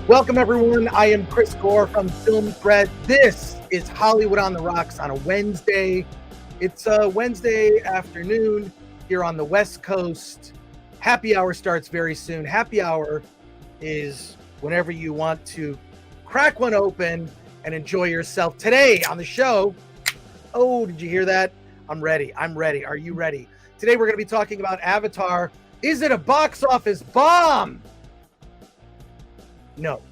Welcome, everyone. I am Chris Gore from Film Thread. This is Hollywood on the Rocks on a Wednesday. It's a Wednesday afternoon here on the West Coast. Happy hour starts very soon. Happy hour is whenever you want to crack one open and enjoy yourself. Today on the show, oh, did you hear that? I'm ready. I'm ready. Are you ready? Today we're going to be talking about Avatar. Is it a box office bomb? No.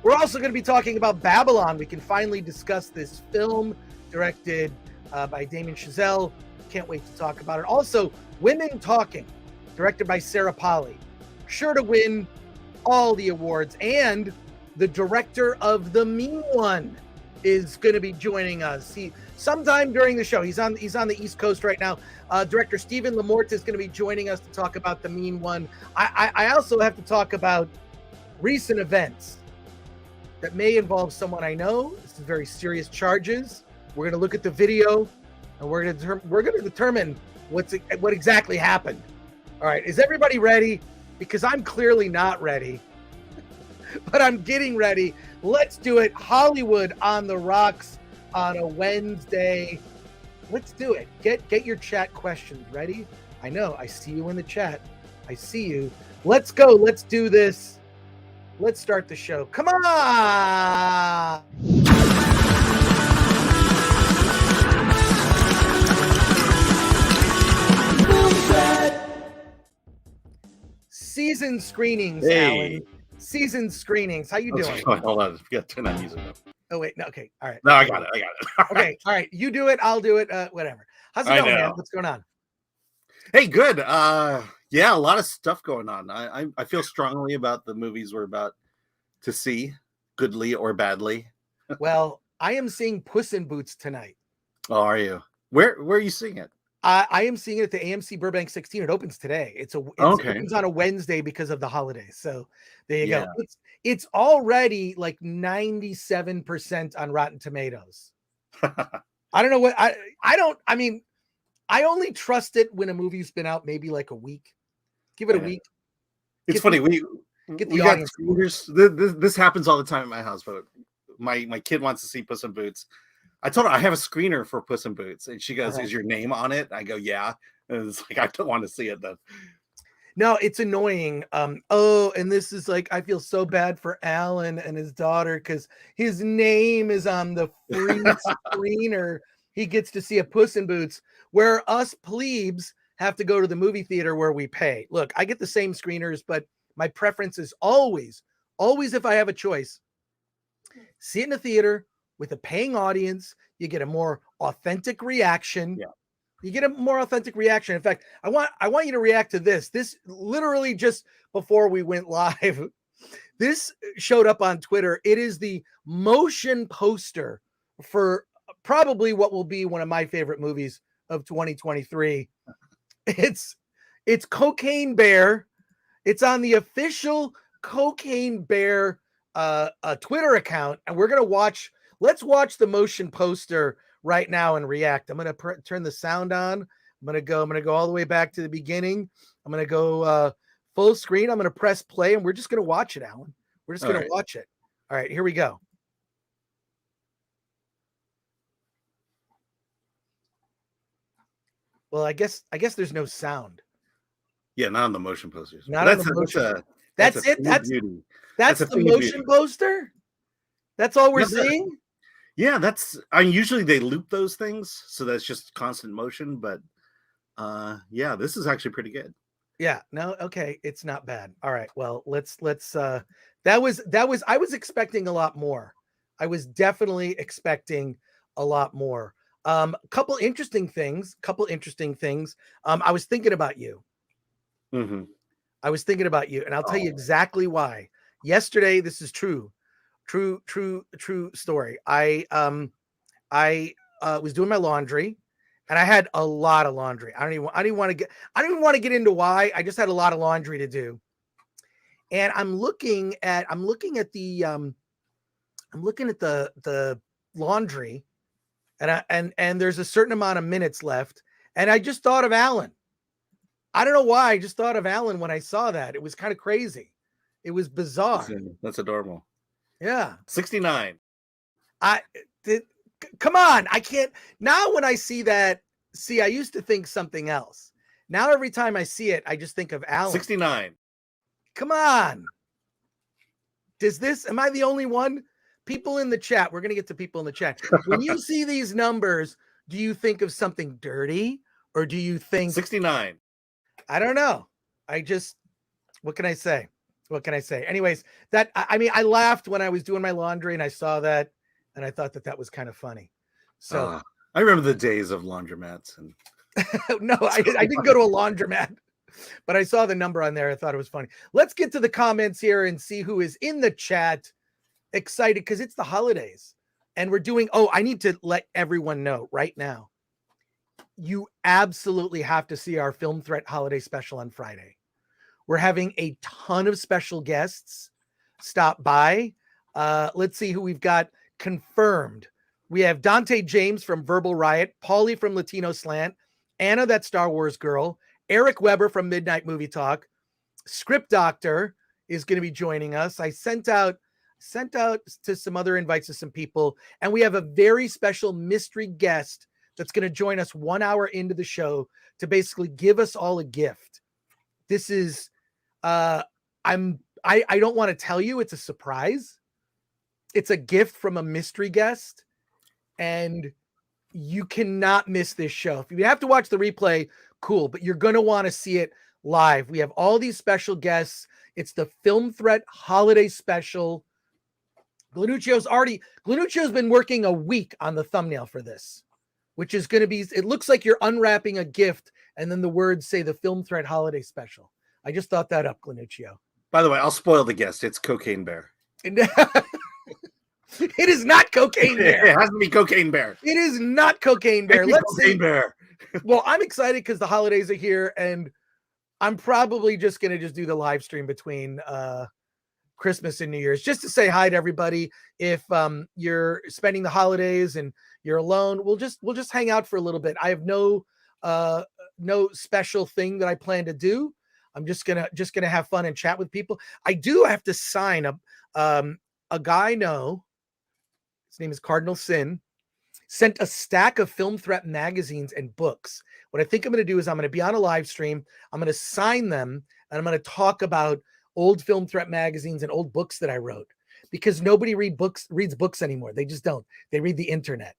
We're also going to be talking about Babylon. We can finally discuss this film directed by Damien Chazelle. Can't wait to talk about it. Also, Women Talking, directed by Sarah Polley. Sure to win all the awards. And the director of The Mean One is going to be joining us. Sometime during the show. He's on the East Coast right now. Director Stephen LaMorte is going to be joining us to talk about The Mean One. I also have to talk about recent events that may involve someone I know. This is very serious charges. We're going to look at the video, and we're going to determine what exactly happened. All right, is everybody ready? Because I'm clearly not ready, but I'm getting ready. Let's do it. Hollywood on the Rocks on a Wednesday. Let's do it. Get your chat questions ready. I know. I see you in the chat. I see you. Let's go. Let's do this. Let's start the show. Come on! Season screenings, Alan. Season screenings. How you doing? Hold on. You got to turn that music up. Oh, wait. No, okay. All right. No, I got it. Okay. All right. You do it. I'll do it. Whatever. How's it going, man? What's going on? Hey, good. Yeah, a lot of stuff going on. I feel strongly about the movies we're about to see, goodly or badly. Well, I am seeing Puss in Boots tonight. Oh, are you? Where are you seeing it? I am seeing it at the AMC Burbank 16. It opens today. It opens on a Wednesday because of the holidays. So there you go. It's already like 97% on Rotten Tomatoes. I don't know what I only trust it when a movie's been out maybe like a week. Give it a week. It's funny. We got screeners. This happens all the time at my house, but my kid wants to see Puss in Boots. I told her I have a screener for Puss in Boots, and she goes, "Is your name on it?" I go, "Yeah." And it's like, I don't want to see it then. No, it's annoying. And this is like, I feel so bad for Alan and his daughter because his name is on the free screener. He gets to see a Puss in Boots, where us plebes have to go to the movie theater where we pay. Look, I get the same screeners, but my preference is always, if I have a choice, see it in the theater with a paying audience. You get a more authentic reaction. Yeah. You get a more authentic reaction. In fact, I want you to react to this. This literally just before we went live, this showed up on Twitter. It is the motion poster for probably what will be one of my favorite movies of 2023. It's Cocaine Bear. It's on the official Cocaine Bear Twitter account, and we're gonna watch. Let's watch the motion poster right now and react. I'm gonna turn the sound on. I'm gonna go all the way back to the beginning. I'm gonna go full screen. I'm gonna press play, and we're just gonna watch it, Alan. We're just gonna watch it. All right, here we go. Well, I guess there's no sound. Yeah, not on the motion posters. Not on the motion. That's it. That's the motion poster. That's all we're seeing. Yeah, usually they loop those things, so that's just constant motion. But yeah, this is actually pretty good. Yeah. No. Okay. It's not bad. All right. Well, let's. That was. I was expecting a lot more. I was definitely expecting a lot more. Couple interesting things. I was thinking about you. Mm-hmm. I was thinking about you, and I'll tell you exactly why. Yesterday, this is true story. I was doing my laundry, and I had a lot of laundry. I don't even want to get into why. I just had a lot of laundry to do, and I'm looking at the laundry, and there's a certain amount of minutes left, and I just thought of Alan. I don't know why. I just thought of Alan when I saw that. It was kind of crazy. It was bizarre. That's adorable. Yeah. 69. Come on. I can't. Now when I see that, I used to think something else. Now every time I see it, I just think of Alan. 69. Come on. Am I the only one? People in the chat, we're going to get to people in the chat. When you see these numbers, do you think of something dirty or do you think 69? I don't know. What can I say? Anyways, I laughed when I was doing my laundry and I saw that and I thought that was kind of funny. So I remember the days of laundromats. And no, I didn't go to a laundromat, but I saw the number on there. I thought it was funny. Let's get to the comments here and see who is in the chat. Excited because it's the holidays and we're doing. Oh, I need to let everyone know right now. You absolutely have to see our Film Threat holiday special on Friday. We're having a ton of special guests stop by. Let's see who we've got confirmed. We have Dante James from Verbal Riot, Paulie from Latino Slant, Anna, that Star Wars girl, Eric Weber from Midnight Movie Talk, Script Doctor is going to be joining us. I sent out to some other invites to some people, and we have a very special mystery guest that's going to join us 1 hour into the show to basically give us all a gift. This is I don't want to tell you, it's a surprise. It's a gift from a mystery guest, and you cannot miss this show. If you have to watch the replay, cool, but you're going to want to see it live. We have all these special guests. It's the Film Threat holiday special. Glanuccio's been working a week on the thumbnail for this, which is going to be, it looks like you're unwrapping a gift and then the words say the Film Threat holiday special. I just thought that up, Glanuccio. By the way, I'll spoil the guest. It's Cocaine Bear. It is not Cocaine Bear. It has to be Cocaine Bear. It is not Cocaine Bear. Let's Cocaine see. Bear. Well, I'm excited because the holidays are here and I'm probably just going to do the live stream between Christmas and New Year's just to say hi to everybody. If you're spending the holidays and you're alone, we'll just hang out for a little bit. I have no special thing that I plan to do. I'm just gonna have fun and chat with people. I do have to sign a guy. No, his name is Cardinal Sin. Sent a stack of Film Threat magazines and books. What I think I'm going to do is I'm going to be on a live stream. I'm going to sign them and I'm going to talk about old Film Threat magazines and old books that I wrote, because nobody reads books anymore. They just don't. They read the internet.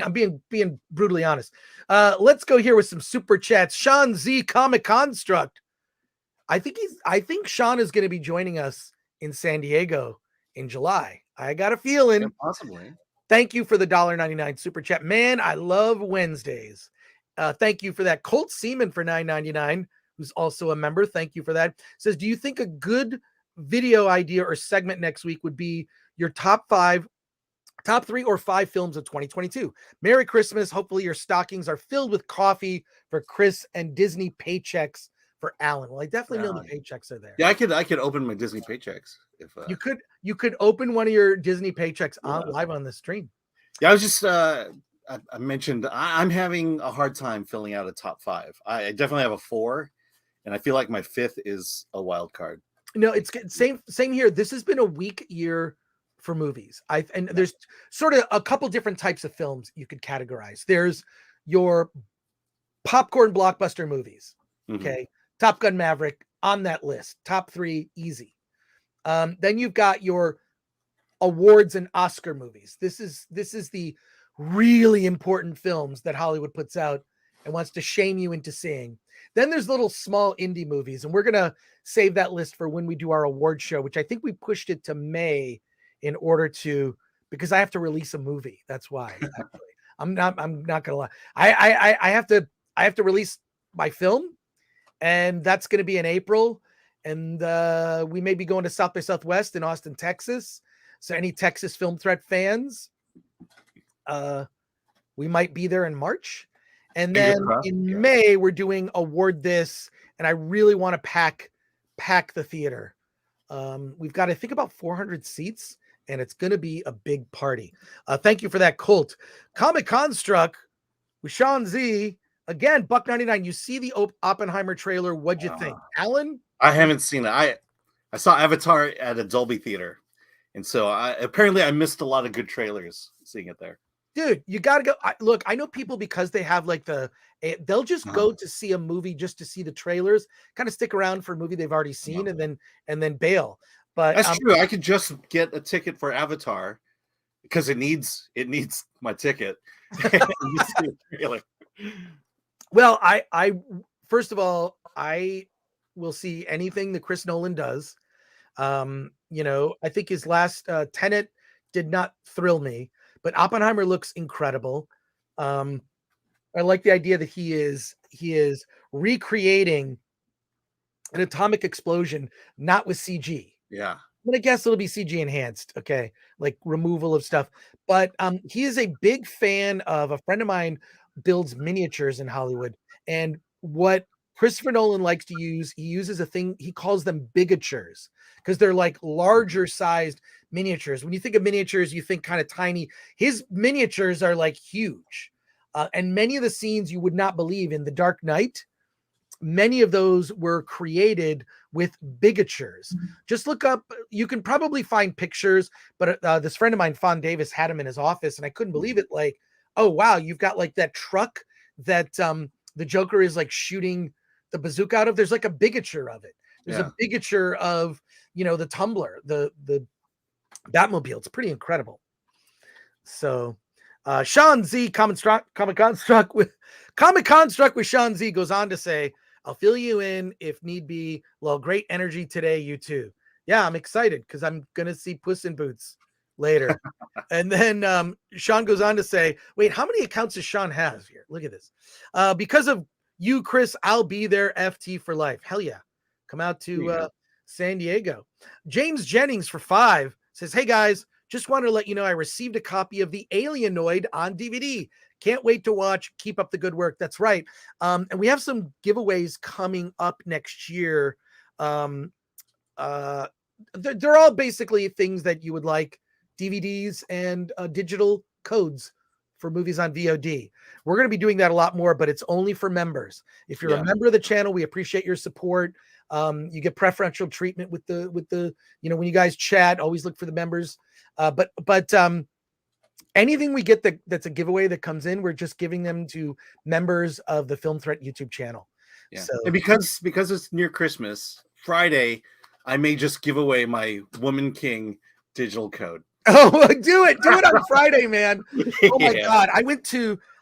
I'm being brutally honest. Let's go here with some super chats. Sean Z Comic Construct. I think Sean is going to be joining us in San Diego in July. I got a feeling. Yeah, possibly. Thank you for the $1.99 super chat. Man, I love Wednesdays. Thank you for that. Colt Seaman for $9.99, who's also a member. Thank you for that. Says, do you think a good video idea or segment next week would be your top 3 or 5 films of 2022? Merry Christmas. Hopefully your stockings are filled with coffee for Chris and Disney paychecks for Alan. Well, I definitely know the paychecks are there. Yeah, I could open my Disney paychecks if you could open one of your Disney paychecks live on the stream. Yeah, I was just I mentioned I'm having a hard time filling out a top 5. I definitely have a 4, and I feel like my 5th is a wild card. No, it's same here. This has been a weak year for movies. There's sort of a couple different types of films you could categorize. There's your popcorn blockbuster movies. Okay. Top Gun Maverick on that list. Top 3, easy. Then you've got your awards and Oscar movies. This is the really important films that Hollywood puts out and wants to shame you into seeing. Then there's little small indie movies, and we're going to save that list for when we do our award show, which I think we pushed it to May in order to, because I have to release a movie. That's why. Actually. I'm not going to lie. I have to release my film, and that's going to be in April. And we may be going to South by Southwest in Austin, Texas. So any Texas Film Threat fans, we might be there in March. And then in May, we're doing Award This, and I really want to pack the theater. We've got, I think, about 400 seats, and it's going to be a big party. Thank you for that, Colt. Comic Construct with Sean Z. Again, $1.99. You see the Oppenheimer trailer. What'd you think? Alan? I haven't seen it. I saw Avatar at a Dolby theater, and so apparently I missed a lot of good trailers seeing it there. Dude, you gotta go. Look, I know people because they have like they'll just go to see a movie just to see the trailers, kind of stick around for a movie they've already seen, and then bail. But that's true. I could just get a ticket for Avatar because it needs my ticket. Well, I first of all, I will see anything that Chris Nolan does. I think his last Tenet did not thrill me, but Oppenheimer looks incredible. I like the idea that he is recreating an atomic explosion, not with CG. Yeah. But I guess it'll be CG enhanced, okay, like removal of stuff. But he is a big fan of, a friend of mine builds miniatures in Hollywood, and what Christopher Nolan likes to use, he uses a thing, he calls them bigatures, because they're like larger sized miniatures. When you think of miniatures, you think kind of tiny. His miniatures are like huge. And many of the scenes you would not believe in The Dark Knight, many of those were created with bigatures. Just look up, you can probably find pictures, but this friend of mine, Fawn Davis, had him in his office, and I couldn't believe it. Like, oh wow, you've got like that truck that the Joker is like shooting the bazooka out of. There's like a bigature of it. There's a bigature of, the tumbler, the Batmobile. It's pretty incredible. So Sean Z, Comic Construct with Sean Z goes on to say, I'll fill you in if need be. Well, great energy today, you too. Yeah, I'm excited because I'm gonna see Puss in Boots later. And then Sean goes on to say, wait, how many accounts does Sean have here? Look at this. Because of you, Chris, I'll be there, FT for life. Hell yeah. Come out to San Diego. James Jennings for 5 says, hey guys, just wanted to let you know I received a copy of The Alienoid on DVD. Can't wait to watch. Keep up the good work. That's right. And we have some giveaways coming up next year. They're all basically things that you would like, DVDs and digital codes for movies on VOD. We're going to be doing that a lot more, but it's only for members. If you're a member of the channel, we appreciate your support. You get preferential treatment with the when you guys chat, always look for the members. But anything we get that's a giveaway that comes in, we're just giving them to members of the Film Threat YouTube channel. Yeah. So, and because it's near Christmas, Friday, I may just give away my Woman King digital code. Oh, do it on Friday, man. Oh my God.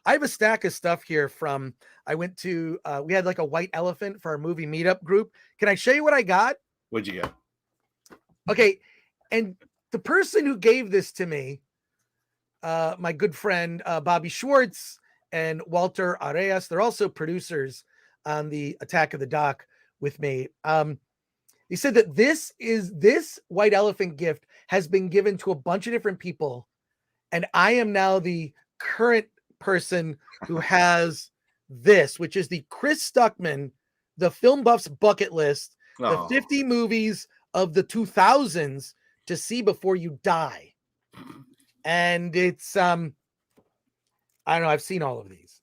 I have a stack of stuff here we had like a white elephant for our movie meetup group. Can I show you what I got? What'd you get? Okay. And the person who gave this to me, my good friend, Bobby Schwartz and Walter Areas, they're also producers on the Attack of the Doc with me. He said that this white elephant gift has been given to a bunch of different people, and I am now the current person who has this, which is the Chris Stuckman, the Film Buff's bucket list, the 50 movies of the 2000s to see before you die. And it's I don't know, I've seen all of these.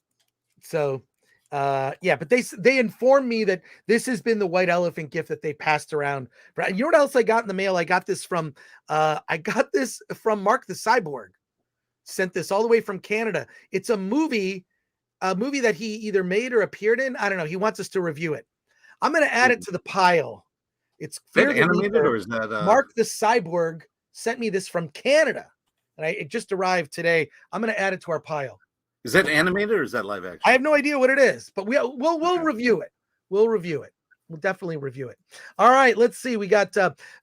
So but they informed me that this has been the white elephant gift that they passed around. You know what else I got in the mail? I got this from Mark the Cyborg. Sent this all the way from Canada. It's a movie that he either made or appeared in. I don't know. He wants us to review it. I'm going to add it to the pile. It's animated, or is that Mark the Cyborg sent me this from Canada, and it just arrived today. I'm going to add it to our pile. Is that animated or is that live action? I have no idea what it is, but we'll review it. We'll review it. We'll definitely review it. All right, let's see. We got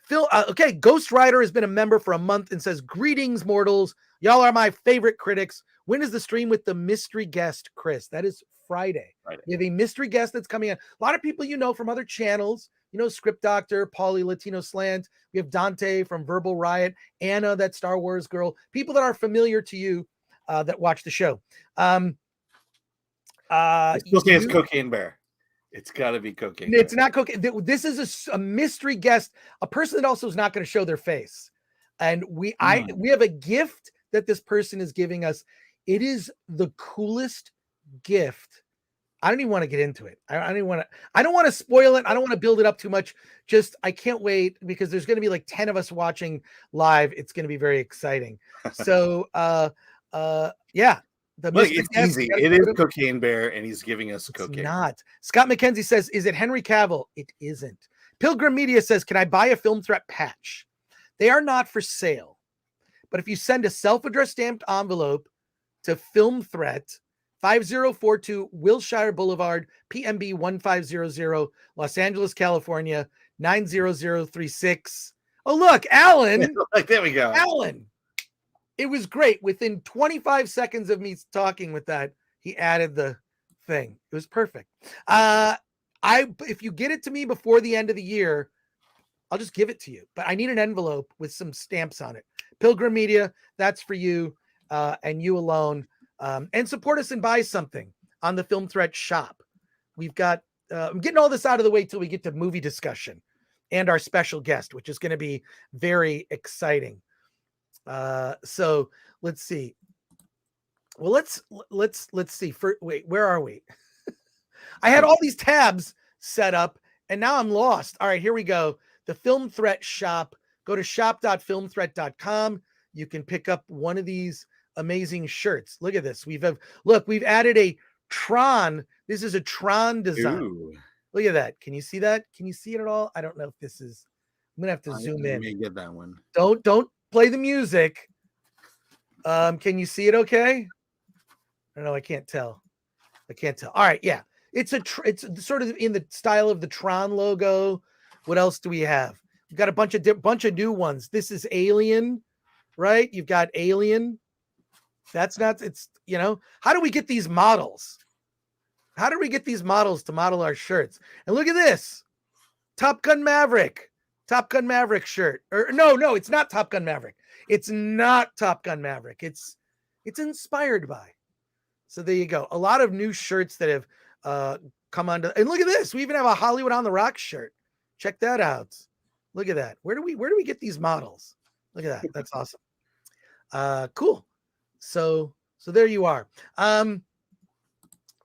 Phil. Okay, Ghost Rider has been a member for a month and says, greetings, mortals. Y'all are my favorite critics. When is the stream with the mystery guest, Chris? That is Friday. We have a mystery guest that's coming in. A lot of people from other channels, Script Doctor, Paulie Latino Slant. We have Dante from Verbal Riot, Anna, that Star Wars girl, people that are familiar to you that watch the show. It's Cocaine Bear. It's got to be Cocaine It's Bear. not cocaine. This is a mystery guest, a person that also is not going to show their face. And we have a gift that this person is giving us. It is the coolest gift I don't even want to get into it. I don't want to spoil it. I don't want to build it up too much. Just I can't wait because there's going to be like 10 of us watching live. It's going to be very exciting. So yeah. Look, it's easy. It is Cocaine Bear, and he's giving us cocaine. Not. Scott McKenzie says, is it Henry Cavill? It isn't. Pilgrim Media says, can I buy a Film Threat patch? They are not for sale. But if you send a self-addressed stamped envelope to Film Threat, 5042 Wilshire Boulevard, PMB 1500, Los Angeles, California, 90036. Oh, look, Alan. There we go. Alan. It was great. Within 25 seconds of me talking with that, he added the thing. It was perfect. If you get it to me before the end of the year, I'll just give it to you. But I need an envelope with some stamps on it. Pilgrim Media, that's for you and you alone. And support us and buy something on the Film Threat shop. We've got, I'm getting all this out of the way till we get to movie discussion and our special guest, which is going to be very exciting. So let's see. Well, let's see. Wait, where are we? I had all these tabs set up and now I'm lost. All right, here we go. The Film Threat shop. Go to shop.filmthreat.com. You can pick up one of these amazing shirts. Look at this. We've added a Tron. This is a Tron design. Ooh. Look at that. Can you see that? Can you see it at all? I don't know if this is. I'm gonna have to zoom in. Let me get that one. Don't play the music. Can you see it? Okay. I don't know. I can't tell. All right. Yeah. It's sort of in the style of the Tron logo. What else do we have? We've got a bunch of new ones. This is Alien, right? You've got Alien. That's not, it's, how do we get these models? How do we get these models to model our shirts? And look at this. Top Gun Maverick shirt. Or no, it's not Top Gun Maverick. It's not Top Gun Maverick. It's inspired by. So there you go. A lot of new shirts that have come onto, and look at this. We even have a Hollywood on the Rocks shirt. Check that out. Look at that. Where do we get these models? Look at that. That's awesome. Cool. So there you are.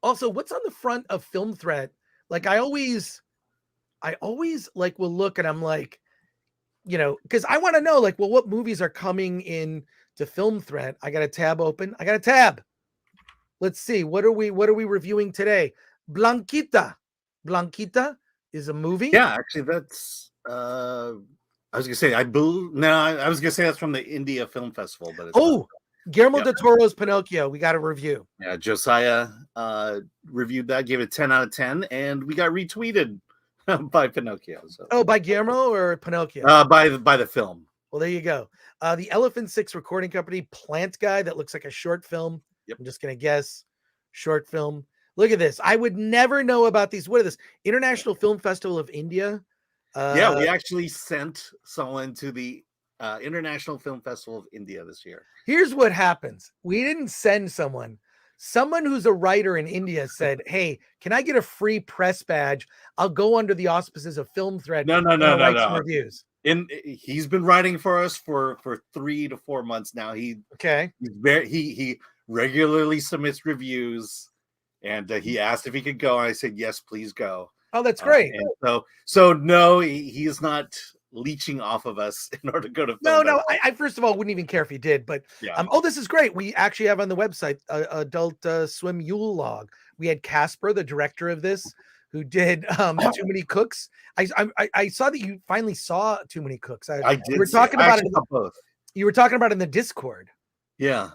Also, what's on the front of Film Threat? Like I always like will look and I'm like, because I want to know like, well, what movies are coming in to Film Threat? I got a tab open. I got a tab. Let's see. What are we reviewing today? Blanquita is a movie. Yeah, actually that's I was gonna say I was gonna say that's from the India Film Festival, but it's not. Guillermo del Toro's Pinocchio. We got a review. Yeah, Josiah reviewed that, gave it 10 out of 10, and we got retweeted by Pinocchio. So. Oh, by Guillermo or Pinocchio? By the film. Well, there you go. The Elephant Six Recording Company, Plant Guy, that looks like a short film. Yep. I'm just gonna guess. Short film. Look at this. I would never know about these. What are this? International Film Festival of India. Yeah, we actually sent someone to the International Film Festival of India this year. Here's what happens. We didn't send someone. Someone who's a writer in India said, hey, can I get a free press badge? I'll go under the auspices of Film Threat. No. Some reviews. He's been writing for us for 3 to 4 months now. He regularly submits reviews, and he asked if he could go, and I said, yes, please go. Oh, that's great. So no, he is not leeching off of us in order to go to film. No. I first of all wouldn't even care if he did, but yeah. This is great. We actually have on the website Adult Swim Yule Log. We had Casper, the director of this, who did Too Many Cooks. I saw that you finally saw Too Many Cooks. I did. You were talking about it. Both. You were talking about it in the Discord. Yeah.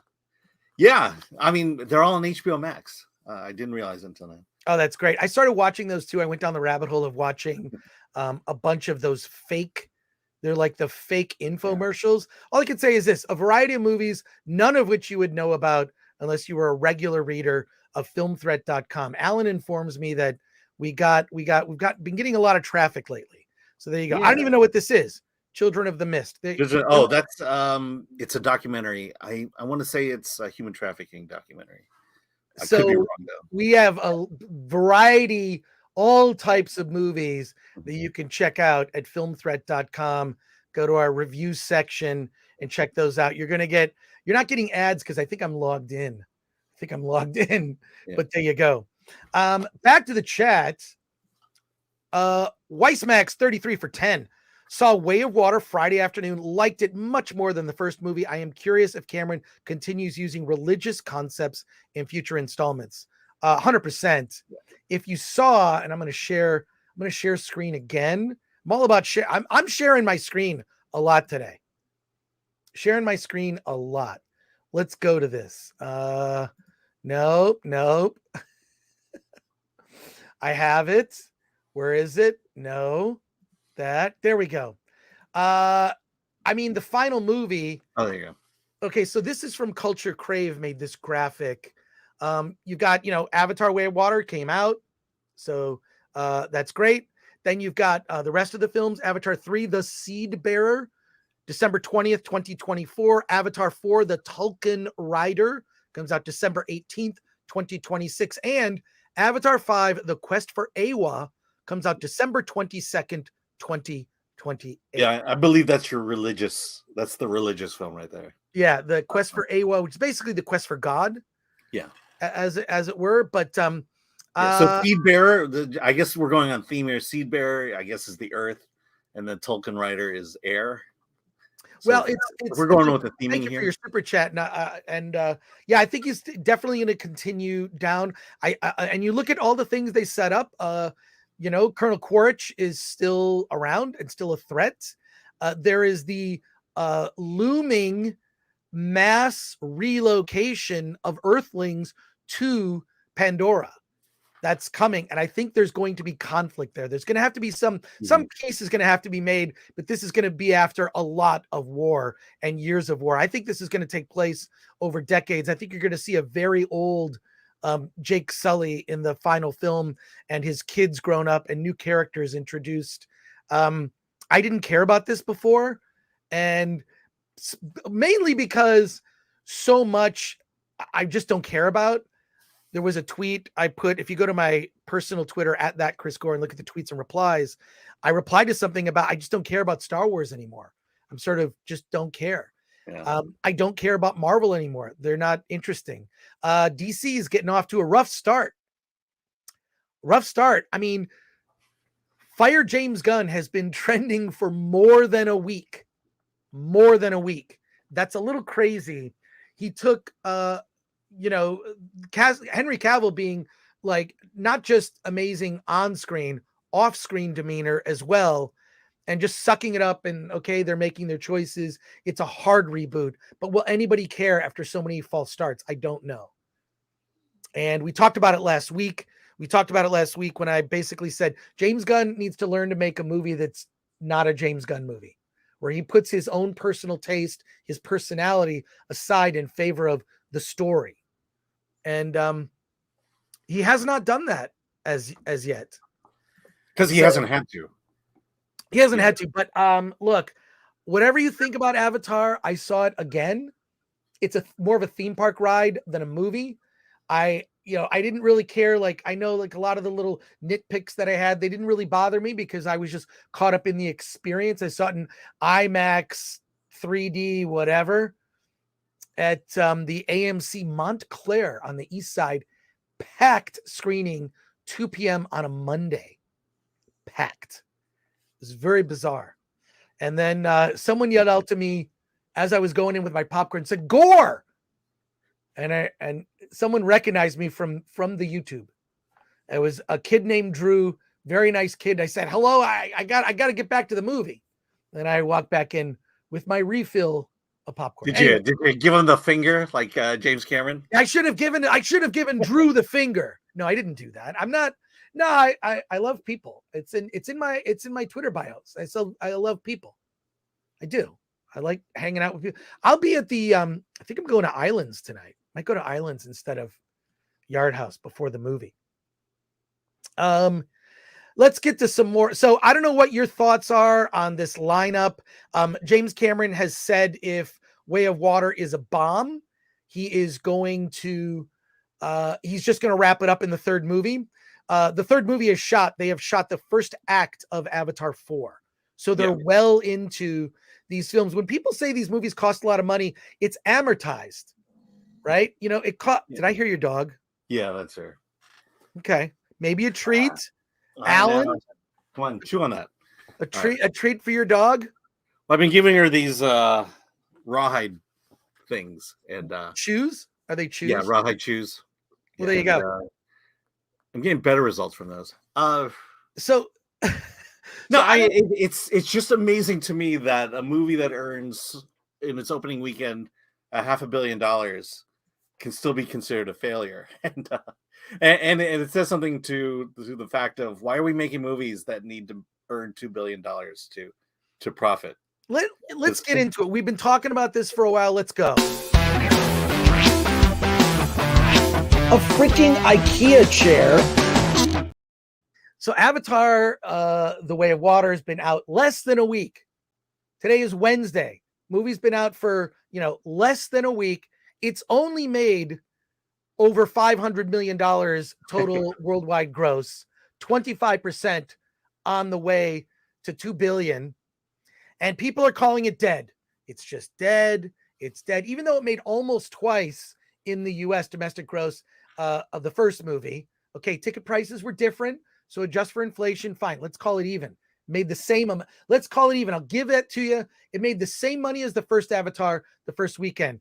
I mean, they're all on HBO Max. I didn't realize until now. Oh, that's great. I started watching those too. I went down the rabbit hole of watching a bunch of those fake. They're like the fake infomercials. Yeah. All I can say is this: a variety of movies, none of which you would know about unless you were a regular reader of filmthreat.com. Alan informs me that we've been getting a lot of traffic lately. So there you go. Yeah. I don't even know what this is. Children of the Mist. That's it's a documentary. I want to say it's a human trafficking documentary. I could be wrong, though. We have a variety, all types of movies that you can check out at filmthreat.com. Go to our review section and check those out. You're not getting ads because I think I'm logged in. Yeah. But there you go. Back to the chat. Weissmax 33 for 10. Saw Way of Water Friday afternoon, liked it much more than the first movie. I am curious if Cameron continues using religious concepts in future installments. 100%. If you saw, and I'm going to share screen again. I'm all about share. I'm sharing my screen a lot today. Sharing my screen a lot. Let's go to this. Nope. I have it. Where is it? No. There we go. I mean, the final movie. Oh, there you go. Okay, so this is from Culture Crave, made this graphic. You got, Avatar Way of Water came out. So that's great. Then you've got the rest of the films. Avatar 3, The Seed Bearer, December 20th, 2024. Avatar 4, The Tulkun Rider, comes out December 18th, 2026. And Avatar 5, The Quest for Awa, comes out December 22nd, 2028. Yeah, I believe that's the religious film right there. Yeah, The Quest for Awa, which is basically the quest for God. Yeah. As it were. But so Seed Bearer, I guess we're going on theme here. Seed Bearer, I guess, is the earth, and then Tulkun Rider is air. So well, it's we're going with the theming thank you here. For your super chat, and yeah, I think he's definitely going to continue down. And you look at all the things they set up. Colonel Quaritch is still around and still a threat. There is the looming mass relocation of Earthlings to Pandora. That's coming, and I think there's going to be conflict there. There's going to have to be some case is going to have to be made, but this is going to be after a lot of war and years of war. I think this is going to take place over decades. I think you're going to see a very old Jake Sully in the final film, and his kids grown up and new characters introduced. I didn't care about this before, and mainly because so much I just don't care about. There was a tweet I put, if you go to my personal Twitter at that Chris Gore and look at the tweets and replies, I replied to something about, I just don't care about Star Wars anymore. I'm sort of just don't care. Yeah. I don't care about Marvel anymore. They're not interesting. DC is getting off to a rough start. I mean, Fire James Gunn has been trending for more than a week. That's a little crazy. He took, Henry Cavill being like not just amazing on screen, off screen demeanor as well, and just sucking it up. And okay, they're making their choices. It's a hard reboot, but will anybody care after so many false starts? I don't know. And we talked about it last week. When I basically said James Gunn needs to learn to make a movie that's not a James Gunn movie, where he puts his own personal taste, his personality aside in favor of the story. And he has not done that as yet. Because he hasn't had to. He hasn't had to. But look, whatever you think about Avatar, I saw it again. It's more of a theme park ride than a movie. I didn't really care. Like, I know like a lot of the little nitpicks that I had, they didn't really bother me because I was just caught up in the experience. I saw it in IMAX, 3D, whatever, at the AMC Montclair on the east side, packed screening, 2 p.m. on a Monday. Packed. It was very bizarre. And then someone yelled out to me as I was going in with my popcorn, said, "Gore!" And someone recognized me from the YouTube. It was a kid named Drew, very nice kid. I said, "Hello, I got to get back to the movie." Then I walked back in with my refill of popcorn. Did you give him the finger like James Cameron? I should have given Drew the finger. No, I didn't do that. I'm not. No, I love people. It's in my Twitter bios. I love people. I do. I like hanging out with you. I'll be at the I think I'm going to Islands tonight. Might go to Islands instead of Yard House before the movie. Let's get to some more. So I don't know what your thoughts are on this lineup. James Cameron has said if Way of Water is a bomb, he is going to he's just going to wrap it up in the third movie. The third movie is shot. They have shot the first act of Avatar 4. So they're well into these films. When people say these movies cost a lot of money, it's amortized, right? It cost. Did I hear your dog? Yeah, that's her. Okay, maybe a treat. Now, Alan, come on, chew on that. a treat for your dog. Well, I've been giving her these rawhide things, and Chews? Are they chews? yeah, rawhide chews. Well, there you go. I'm getting better results from those. So No, it's just amazing to me that a movie that earns in its opening weekend $500 million can still be considered a failure, and it says something to the fact of why are we making movies that need to earn $2 billion to profit. Let's get into it. We've been talking about this for a while. Let's go. A freaking IKEA chair. So Avatar, The Way of Water has been out less than a week. Today is Wednesday. Movie's been out for, less than a week. It's only made over $500 million total worldwide gross, 25% on the way to $2 billion. And people are calling it dead. It's just dead. It's dead. Even though it made almost twice in the US domestic gross of the first movie. Okay, ticket prices were different. So adjust for inflation. Fine. Let's call it even. Made the same. Let's call it even. I'll give that to you. It made the same money as the first Avatar the first weekend.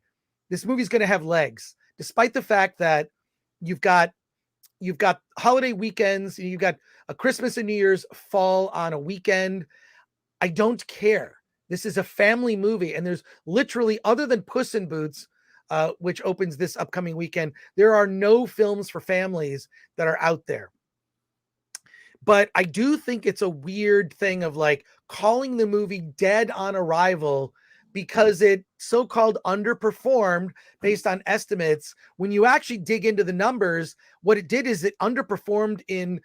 This movie's going to have legs, despite the fact that you've got holiday weekends. You've got a Christmas and New Year's fall on a weekend. I don't care. This is a family movie, and there's literally, other than Puss in Boots, which opens this upcoming weekend, there are no films for families that are out there. But I do think it's a weird thing of like calling the movie dead on arrival because it so-called underperformed based on estimates. When you actually dig into the numbers, what it did is it underperformed in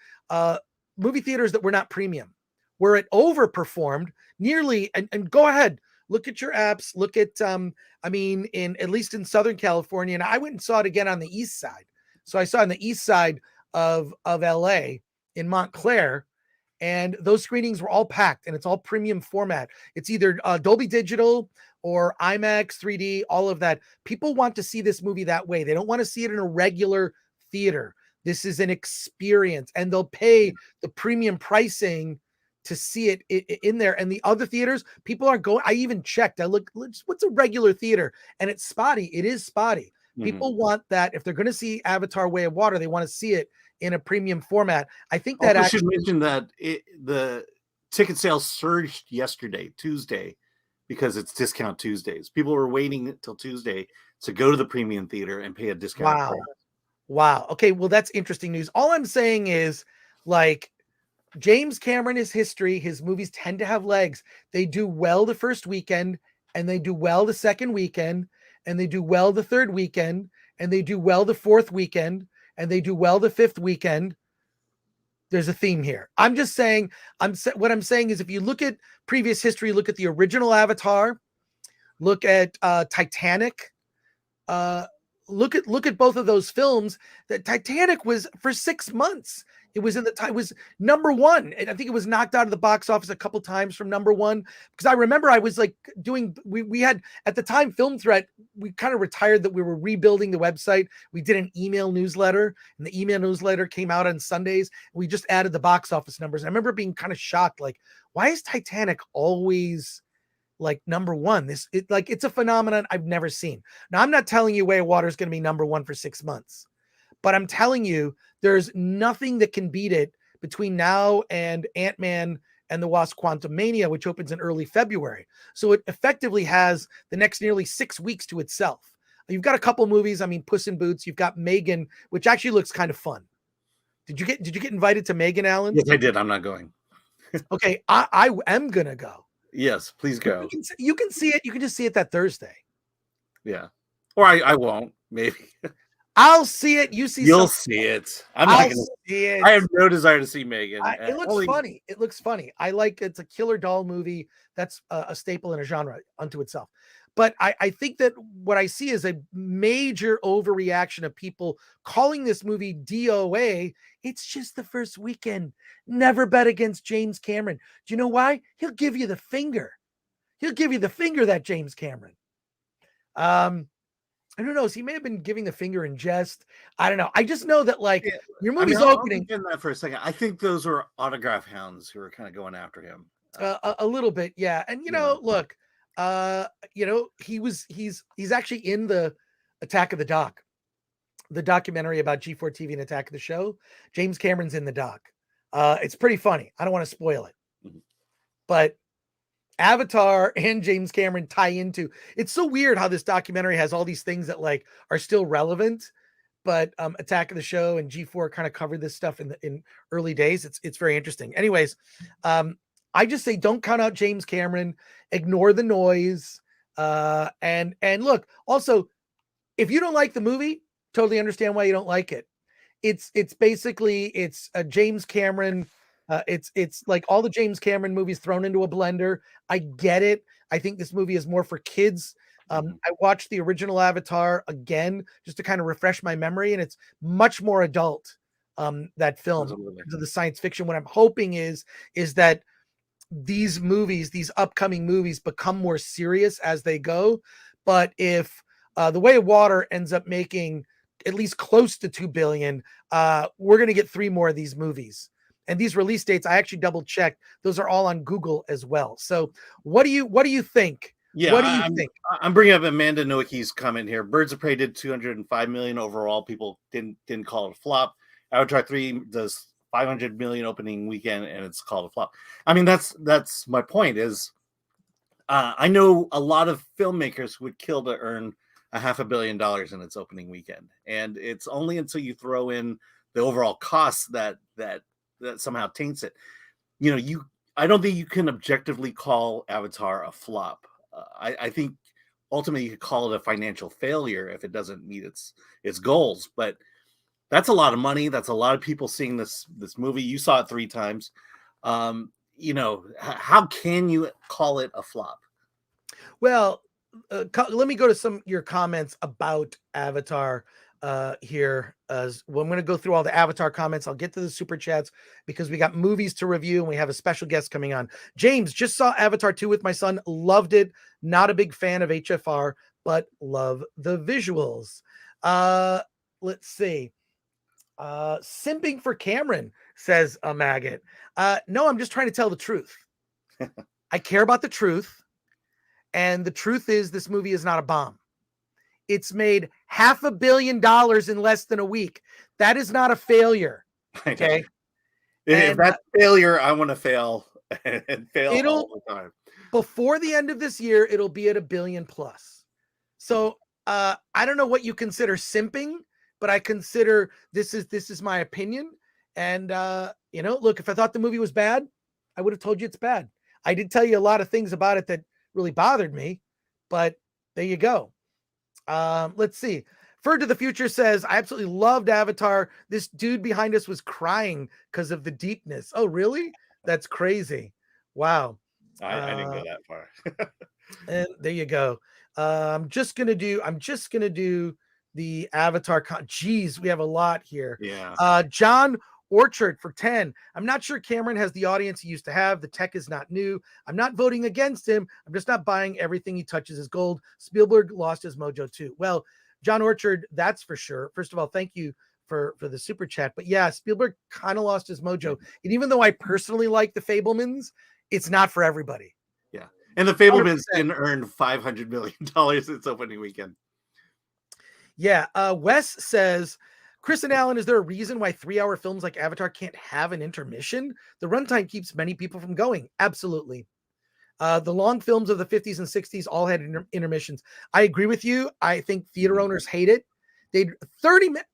movie theaters that were not premium, where it overperformed nearly, and go ahead, look at your apps, look at, in at least in Southern California, and I went and saw it again on the east side. So I saw on the east side of LA in Montclair, and those screenings were all packed, and it's all premium format. It's either Dolby Digital or IMAX 3D, all of that. People want to see this movie that way. They don't want to see it in a regular theater. This is an experience, and they'll pay the premium pricing to see it in there. And the other theaters, people aren't going. I even checked. I looked, what's a regular theater? And it's spotty. It is spotty. People want that. If they're going to see Avatar Way of Water, they want to see it in a premium format. I think that I should mention that the ticket sales surged yesterday, Tuesday, because it's discount Tuesdays. People were waiting until Tuesday to go to the premium theater and pay a discount. Wow. Okay. Well, that's interesting news. All I'm saying is, like, James Cameron is history. His movies tend to have legs. They do well the first weekend, and they do well the second weekend, and they do well the third weekend, and they do well the fourth weekend, and they do well the fifth weekend. There's a theme here. I'm just saying, what I'm saying is, if you look at previous history, look at the original Avatar, look at Titanic, look at both of those films. That Titanic was for 6 months. It was it was number one. And I think it was knocked out of the box office a couple times from number one, because I remember I was like we had at the time Film Threat. We kind of retired that we were rebuilding the website. We did an email newsletter, and the email newsletter came out on Sundays. We just added the box office numbers. I remember being kind of shocked, like, why is Titanic always like number one? It's a phenomenon I've never seen. Now, I'm not telling you Way of Water is going to be number one for 6 months, but I'm telling you there's nothing that can beat it between now and Ant-Man and the Wasp: Quantumania, which opens in early February. So it effectively has the next nearly 6 weeks to itself. You've got a couple movies. Puss in Boots. You've got Megan, which actually looks kind of fun. Did you get invited to Megan, Alan? Yes, I did. I'm not going. Okay, I am gonna go. Yes, please go. You can see it. You can just see it that Thursday. Yeah, or I won't. Maybe I'll see it. You'll see it. I'm not gonna see it. I have no desire to see Megan. It looks funny. It looks funny. It's a killer doll movie. That's a staple in a genre unto itself. But I think that what I see is a major overreaction of people calling this movie DOA. It's just the first weekend. Never bet against James Cameron. Do you know why? He'll give you the finger. That James Cameron. I don't know. So he may have been giving the finger in jest. I don't know. I just know that like Yeah. your I mean, movie's I'll opening defend that for a second. I think those were autograph hounds who were kind of going after him. a little bit, yeah. And Yeah. look, he's actually in the Attack of the Doc, the documentary about G4 TV and Attack of the Show. James Cameron's in the doc. It's pretty funny. I don't want to spoil it, Mhm. but Avatar and James Cameron tie into. It's so weird how this documentary has all these things that like are still relevant, but Attack of the Show and G4 kind of covered this stuff in early days. It's very interesting. Anyways, I just say don't count out James Cameron, ignore the noise, and look. Also, if you don't like the movie, totally understand why you don't like it. It's basically it's a James Cameron. It's like all the James Cameron movies thrown into a blender. I get it. I think this movie is more for kids. Mhm. I watched the original Avatar again just to kind of refresh my memory, and it's much more adult. That film Absolutely. to the science fiction. What I'm hoping is that these movies, these upcoming movies, become more serious as they go. But if The Way of Water ends up making at least close to 2 billion, we're going to get 3 more of these movies. And these release dates, I actually double checked. Those are all on Google as well. So what do you think? Yeah, What do you think? I'm bringing up Amanda Nowicki's comment here. Birds of Prey did 205 million overall. People didn't call it a flop. Avatar 3 does 500 million opening weekend, and it's called a flop. I mean, that's my point. Is I know a lot of filmmakers would kill to earn $500 million in its opening weekend, and it's only until you throw in the overall costs that somehow taints it. I don't think you can objectively call Avatar a flop. I think ultimately you could call it a financial failure if it doesn't meet its goals. But that's a lot of money. That's a lot of people seeing this movie. You saw it 3 times. How can you call it a flop? Well, let me go to some of your comments about Avatar here. As well, I'm going to go through all the Avatar comments. I'll get to the super chats because we got movies to review and we have a special guest coming on. James just saw Avatar 2 with my son, loved it. Not a big fan of HFR, but love the visuals. Let's see. Simping for Cameron, says a maggot. No, I'm just trying to tell the truth. I care about the truth. And the truth is, this movie is not a bomb. It's made $500 million in less than a week. That is not a failure. Okay. If that's failure, I want to fail and fail all the time. Before the end of this year, it'll be at $1 billion plus. So I don't know what you consider simping, but I consider this is my opinion. And look, if I thought the movie was bad, I would have told you it's bad. I did tell you a lot of things about it that really bothered me, but there you go. Let's see. Ferd to the Future says, I absolutely loved Avatar. This dude behind us was crying because of the deepness. Oh, really? That's crazy. Wow. I didn't go that far. And there you go. I'm just gonna do the Avatar. Geez, we have a lot here. Yeah. John Orchard for 10. I'm not sure Cameron has the audience he used to have. The tech is not new. I'm not voting against him. I'm just not buying everything he touches as gold. Spielberg lost his mojo too. Well, John Orchard, that's for sure. First of all, thank you for the super chat. But yeah, Spielberg kind of lost his mojo. And even though I personally like the Fabelmans, it's not for everybody. Yeah. And the Fabelmans didn't earn $500 million its opening weekend. Yeah. Wes says, Chris and Alan, is there a reason why 3-hour films like Avatar can't have an intermission? The runtime keeps many people from going. Absolutely. The long films of the 50s and 60s all had intermissions. I agree with you. I think theater owners hate it.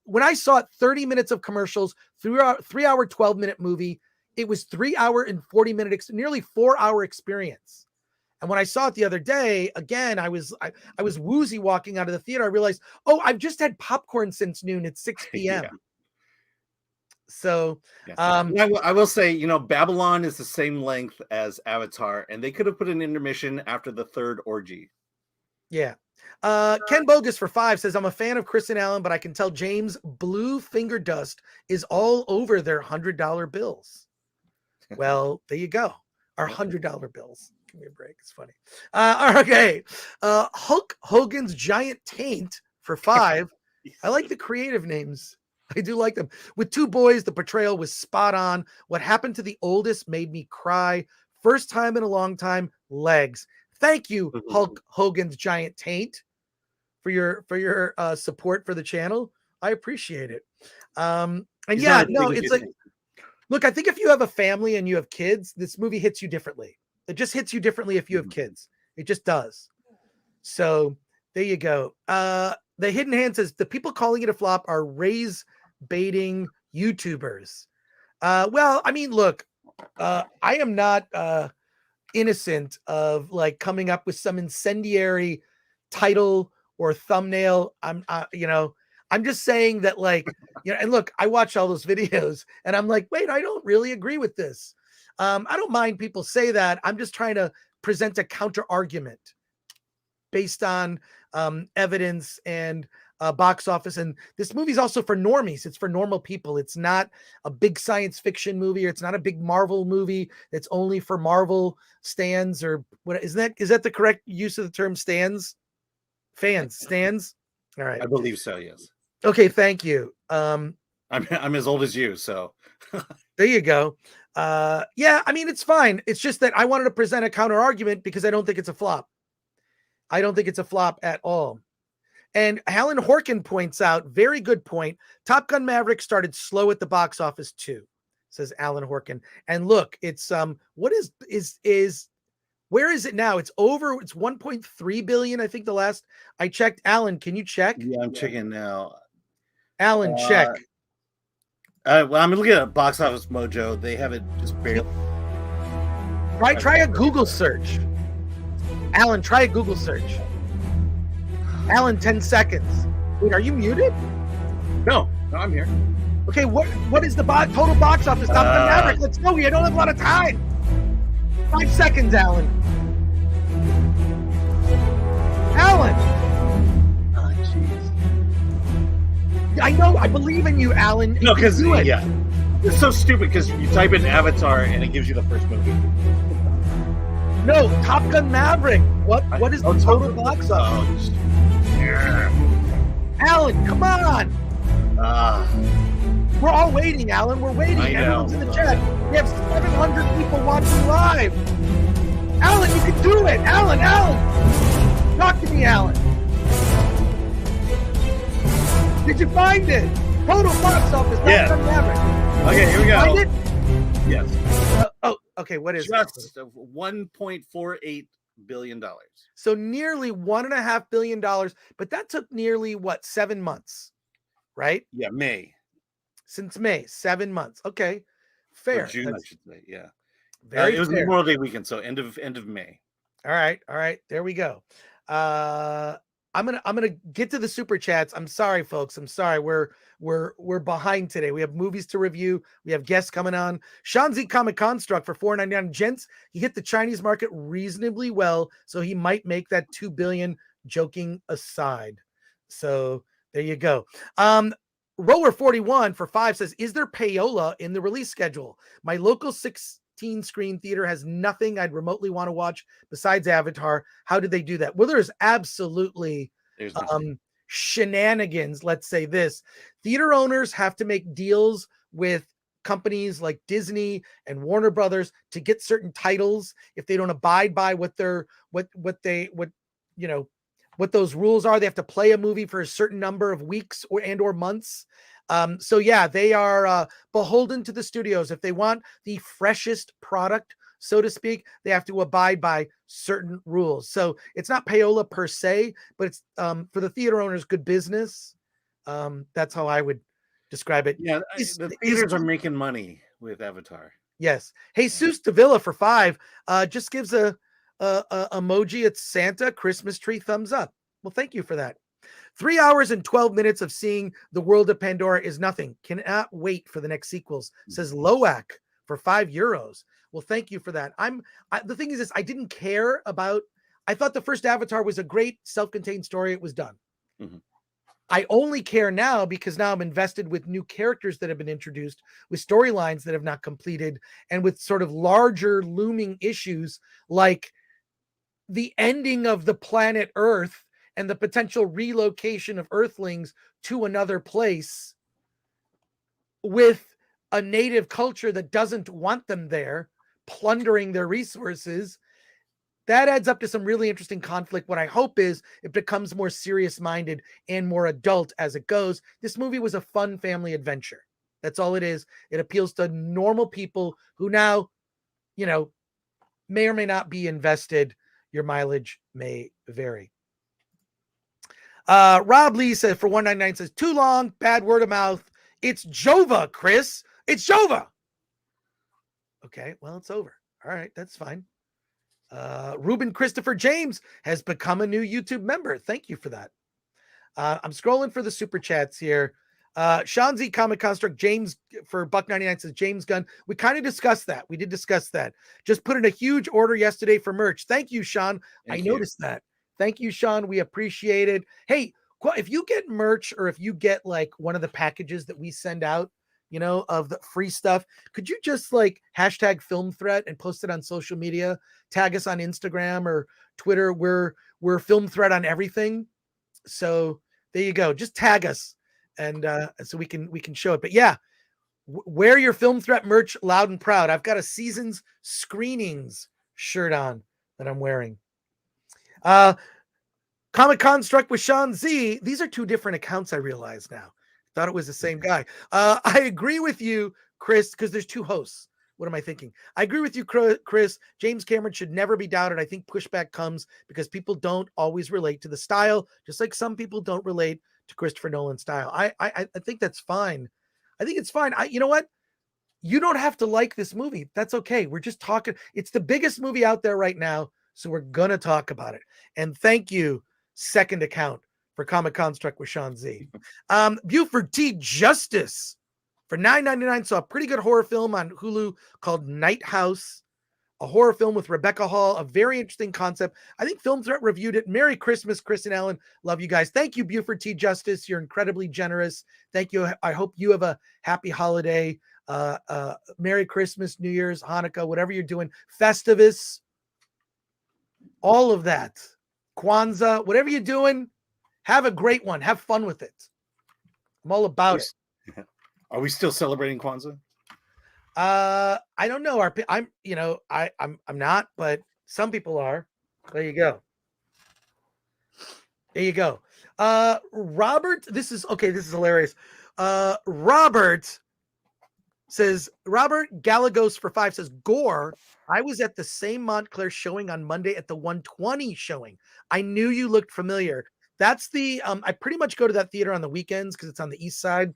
When I saw it, 30 minutes of commercials, 3-hour, 12-minute movie. It was 3-hour and 40-minute, nearly 4-hour experience. And when I saw it the other day, again, I was woozy walking out of the theater. I realized, I've just had popcorn since noon. It's 6 p.m. Yeah. So, I will say, Babylon is the same length as Avatar, and they could have put an intermission after the third orgy. Yeah. Ken Bogus for 5 says, I'm a fan of Chris and Alan, but I can tell James blue finger dust is all over their $100 bills. Well, there you go. Our $100 bills. Give me a break. It's funny. Okay. Hulk Hogan's giant taint for 5. I like the creative names. I do like them. With 2 boys, the portrayal was spot on. What happened to the oldest made me cry. First time in a long time. Legs. Thank you, Hulk Hogan's giant taint, for your support for the channel. I appreciate it. And He's yeah, not a no, big it's like, look, I think if you have a family and you have kids, this movie hits you differently. It just hits you differently if you have kids. It just does. So there you go. The Hidden Hand says the people calling it a flop are raise baiting YouTubers. Well, I mean, look, I am not innocent of like coming up with some incendiary title or thumbnail. I'm just saying that, like, and look, I watch all those videos and I'm like, wait, I don't really agree with this. I don't mind people say that. I'm just trying to present a counter argument based on evidence and box office. And this movie's also for normies. It's for normal people. It's not a big science fiction movie, or it's not a big Marvel movie that's only for Marvel stans, or what is that the correct use of the term stans? Stands? All right. I believe so, yes. Okay, thank you. I'm as old as you, so there you go. Yeah, I mean, it's fine. It's just that I wanted to present a counter argument because I don't think it's a flop. I don't think it's a flop at all. And Alan Horkin points out, very good point, Top Gun Maverick started slow at the box office too, says Alan Horkin. And look, it's what is where is it now? It's 1.3 billion. I think the last I checked. Alan, can you check? Yeah, I'm checking now. Alan, check. Well, I'm looking at Box Office Mojo. They have it just barely. Try a Google search. Alan, try a Google search. Alan, 10 seconds. Wait, are you muted? No, I'm here. Okay, what is the total box office? Top Gun Maverick. Let's go. We don't have a lot of time. 5 seconds, Alan. Alan. Oh, jeez. I know. I believe in you, Alan. No, because it's so stupid because you type in Avatar and it gives you the first movie. No, Top Gun Maverick. What is the total box office? Alan, come on. We're all waiting, Alan. We're waiting. Everyone's in the chat. We have 700 people watching live. Alan, you can do it. Alan. Talk to me, Alan. Did you find it? Total box office. Top Gun Maverick. Okay, here we go. Find it? Yes. Okay. What is just $1.48 billion. So nearly $1.5 billion, but that took nearly 7 months, right? Yeah, May. Since May, 7 months. Okay, fair. Or June, I should say. Yeah, very. It was fair. Memorial Day weekend, so end of May. All right. There we go. I'm gonna get to the super chats. I'm sorry, folks. I'm sorry. We're behind today. We have movies to review. We have guests coming on. Shanzi Comic Construct for $4.99. Gents, he hit the Chinese market reasonably well, so he might make that $2 billion. Joking aside, so there you go. Rower 41 for 5 says, "Is there payola in the release schedule? My local 16-screen theater has nothing I'd remotely want to watch besides Avatar. How did they do that?" Well, there's absolutely shenanigans. Let's say this: theater owners have to make deals with companies like Disney and Warner Brothers to get certain titles. If they don't abide by what those rules are, they have to play a movie for a certain number of weeks or months. So yeah, they are beholden to the studios. If they want the freshest product, so to speak, they have to abide by certain rules. So it's not payola per se, but it's for the theater owners, good business. That's how I would describe it. Yeah, the theaters are making money with Avatar. Yes. Jesus Davila for 5 just gives a emoji. It's Santa Christmas tree thumbs up. Well, thank you for that. 3 hours and 12 minutes of seeing the world of Pandora is nothing. Cannot wait for the next sequels, says Loak for €5. Well, thank you for that. The thing is this, I didn't care about, I thought the first Avatar was a great self-contained story. It was done. Mm-hmm. I only care now because now I'm invested with new characters that have been introduced, with storylines that have not completed, and with sort of larger looming issues like the ending of the planet Earth and the potential relocation of Earthlings to another place with a native culture that doesn't want them there, plundering their resources. That adds up to some really interesting conflict. What I hope is it becomes more serious-minded and more adult as it goes. This movie was a fun family adventure. That's all it is. It appeals to normal people who now, may or may not be invested. Your mileage may vary. Rob Lee says, for 199 says, too long, bad word of mouth. It's Jova, Chris. It's Jova. Okay, well, it's over. All right, that's fine. Ruben Christopher James has become a new YouTube member. Thank you for that. I'm scrolling for the super chats here. Sean Z Comic Construct James for $1.99 says James Gunn. We kind of discussed that. We did discuss that. Just put in a huge order yesterday for merch. Thank you, Sean. I noticed that. Thank you, Sean. We appreciate it. Hey, if you get merch or if you get like one of the packages that we send out, of the free stuff, could you just like hashtag film threat and post it on social media? Tag us on Instagram or Twitter. We're film threat on everything. So there you go. Just tag us and so we can show it. But yeah, wear your film threat merch loud and proud. I've got a season's screenings shirt on that I'm wearing. Comic Construct with Sean Z. These are two different accounts, I realize now. Thought it was the same guy. I agree with you, Chris, because there's two hosts. What am I thinking? I agree with you, Chris. James Cameron should never be doubted. I think pushback comes because people don't always relate to the style, just like some people don't relate to Christopher Nolan's style. I think that's fine. I think it's fine. You know what? You don't have to like this movie. That's okay. We're just talking. It's the biggest movie out there right now, so we're going to talk about it. And thank you, second account, for Comic Construct with Sean Z. Buford T. Justice for $9.99 saw a pretty good horror film on Hulu called Night House, a horror film with Rebecca Hall, a very interesting concept. I think Film Threat reviewed it. Merry Christmas, Chris and Ellen. Love you guys. Thank you, Buford T. Justice. You're incredibly generous. Thank you. I hope you have a happy holiday. Merry Christmas, New Year's, Hanukkah, whatever you're doing. Festivus, all of that. Kwanzaa, whatever you're doing, have a great one. Have fun with it. I'm all about it. Are we still celebrating Kwanzaa? I don't know. I'm not, but some people are. There you go. There you go. Robert, this is hilarious. Robert Galagos for 5 says, Gore, I was at the same Montclair showing on Monday at the 120 showing. I knew you looked familiar. That's the, I pretty much go to that theater on the weekends because it's on the east side,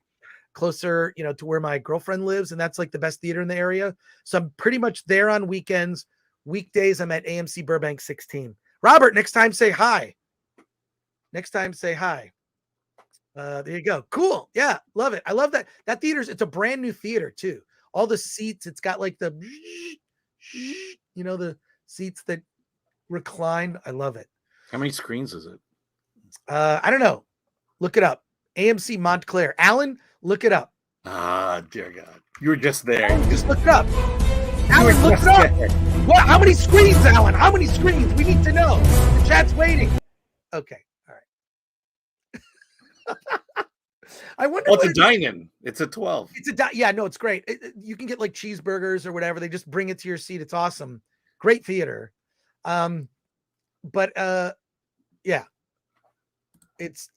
closer, to where my girlfriend lives. And that's like the best theater in the area. So I'm pretty much there on weekends. Weekdays, I'm at AMC Burbank 16. Robert, next time say hi. There you go. Cool. Yeah. Love it. I love that. That theater's, it's a brand new theater too. All the seats, it's got like the, the seats that recline. I love it. How many screens is it? I don't know. Look it up. AMC Montclair. Alan, look it up. Ah, dear God. You were just there. Alan, just look it up. Alan, look it up. What? How many screens, Alan? How many screens? We need to know. The chat's waiting. Okay. All right. I wonder. Oh, it's a dine-in. It's a 12. Yeah, no, it's great. You can get like cheeseburgers or whatever. They just bring it to your seat. It's awesome. Great theater. But yeah. It's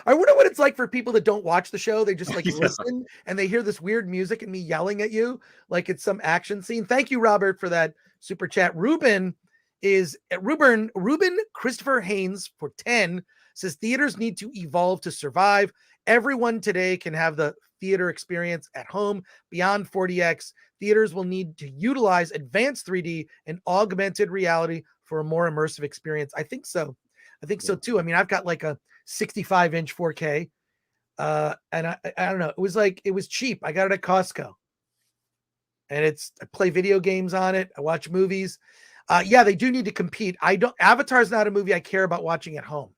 I wonder what it's like for people that don't watch the show. They just like listen and they hear this weird music and me yelling at you like it's some action scene. Thank you, Robert, for that super chat. Ruben Christopher Haynes for 10 says theaters need to evolve to survive. Everyone today can have the theater experience at home beyond 40X. Theaters will need to utilize advanced 3D and augmented reality for a more immersive experience. I think so. So too. I mean, I've got like a 65-inch 4K. And I don't know. It was cheap. I got it at Costco. And I play video games on it. I watch movies. Yeah, they do need to compete. Avatar's not a movie I care about watching at home.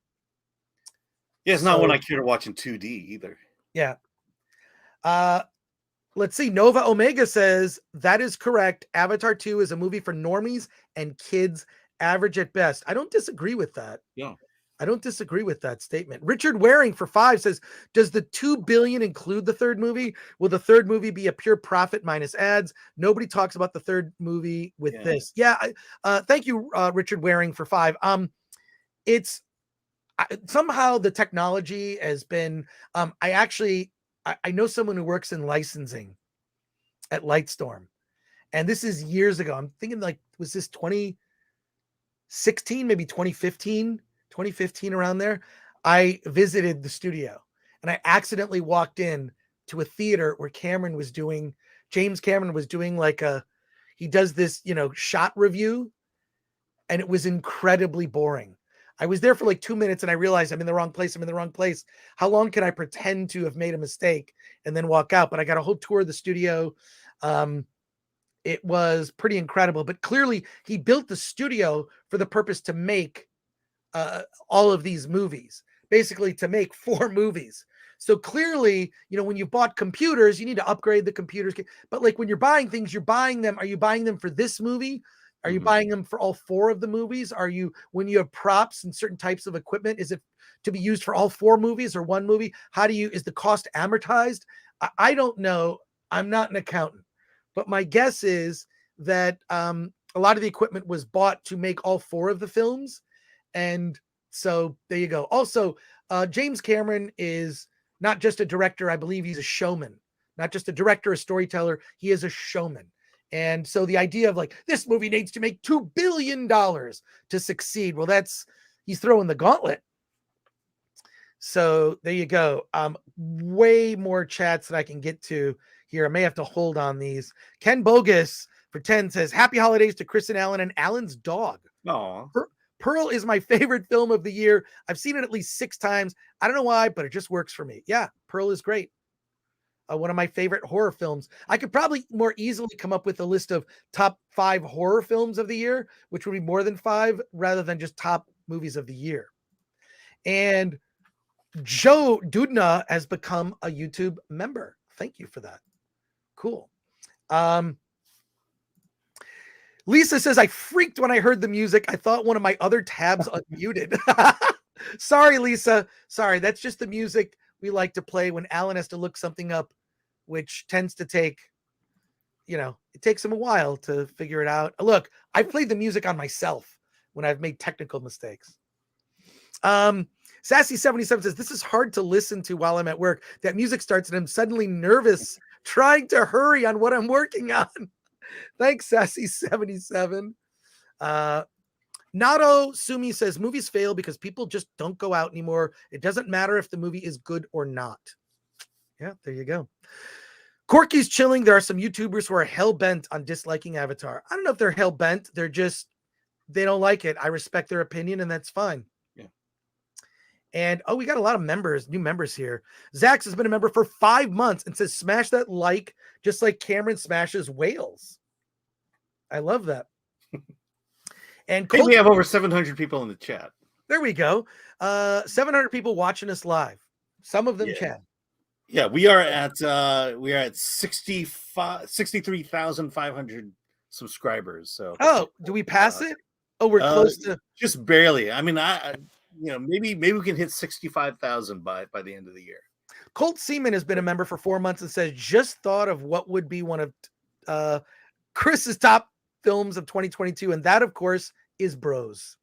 Yeah, it's not one I care to watch in 2D either. Yeah. Let's see. Nova Omega says that is correct. Avatar 2 is a movie for normies and kids, average at best. I don't disagree with that. Yeah. I don't disagree with that statement. Richard Waring for 5 says, does the $2 billion include the third movie? Will the third movie be a pure profit minus ads? Nobody talks about the third movie with this. Yeah. Thank you, Richard Waring for 5. It's somehow the technology has been, I know someone who works in licensing at Lightstorm, and this is years ago. I'm thinking like, was this 2016, maybe 2015 around there? I visited the studio and I accidentally walked in to a theater where James Cameron was doing he does this, shot review, and it was incredibly boring. I was there for like 2 minutes and I realized I'm in the wrong place. How long can I pretend to have made a mistake and then walk out? But I got a whole tour of the studio. It was pretty incredible, but clearly he built the studio for the purpose to make all of these movies, basically to make 4 movies. So clearly, when you bought computers, you need to upgrade the computers. But like when you're buying things, are you buying them for this movie? Are you buying them for all 4 of the movies? When you have props and certain types of equipment, is it to be used for all 4 movies or one movie? Is the cost amortized? I don't know. I'm not an accountant, but my guess is that a lot of the equipment was bought to make all 4 of the films. And so there you go. Also, James Cameron is not just a director. I believe he's a showman, not just a director, a storyteller. He is a showman. And so the idea of like, this movie needs to make $2 billion to succeed. Well, he's throwing the gauntlet. So there you go. Way more chats that I can get to here. I may have to hold on these. Ken Bogus for 10 says, happy holidays to Chris and Alan and Alan's dog. Aw. Pearl is my favorite film of the year. I've seen it at least 6 times. I don't know why, but it just works for me. Yeah, Pearl is great. One of my favorite horror films. I could probably more easily come up with a list of top 5 horror films of the year, which would be more than 5 rather than just top movies of the year. And Joe Dudna has become a YouTube member. Thank you for that. Cool. Lisa says, I freaked when I heard the music. I thought one of my other tabs unmuted. Sorry, Lisa. Sorry. That's just the music we like to play when Alan has to look something up, which tends to take, it takes him a while to figure it out. Look, I played the music on myself when I've made technical mistakes. Sassy77 says, this is hard to listen to while I'm at work. That music starts and I'm suddenly nervous, trying to hurry on what I'm working on. Thanks, Sassy77. Nato Sumi says, movies fail because people just don't go out anymore. It doesn't matter if the movie is good or not. Yeah, there you go. Corky's chilling. There are some YouTubers who are hell-bent on disliking Avatar. I don't know if they're hell-bent. They don't like it. I respect their opinion, and that's fine. Yeah. And, we got a lot of new members here. Zax has been a member for 5 months and says, smash that like, just like Cameron smashes whales. I love that. And I think we have over 700 people in the chat. There we go. 700 people watching us live. Some of them chat. Yeah, we are at 63,500 subscribers. So do we pass it? Oh, we're close to just barely. I mean, maybe we can hit 65,000 by the end of the year. Colt Seaman has been a member for 4 months and says, just thought of what would be one of Chris's top films of 2022, and that, of course, is Bros.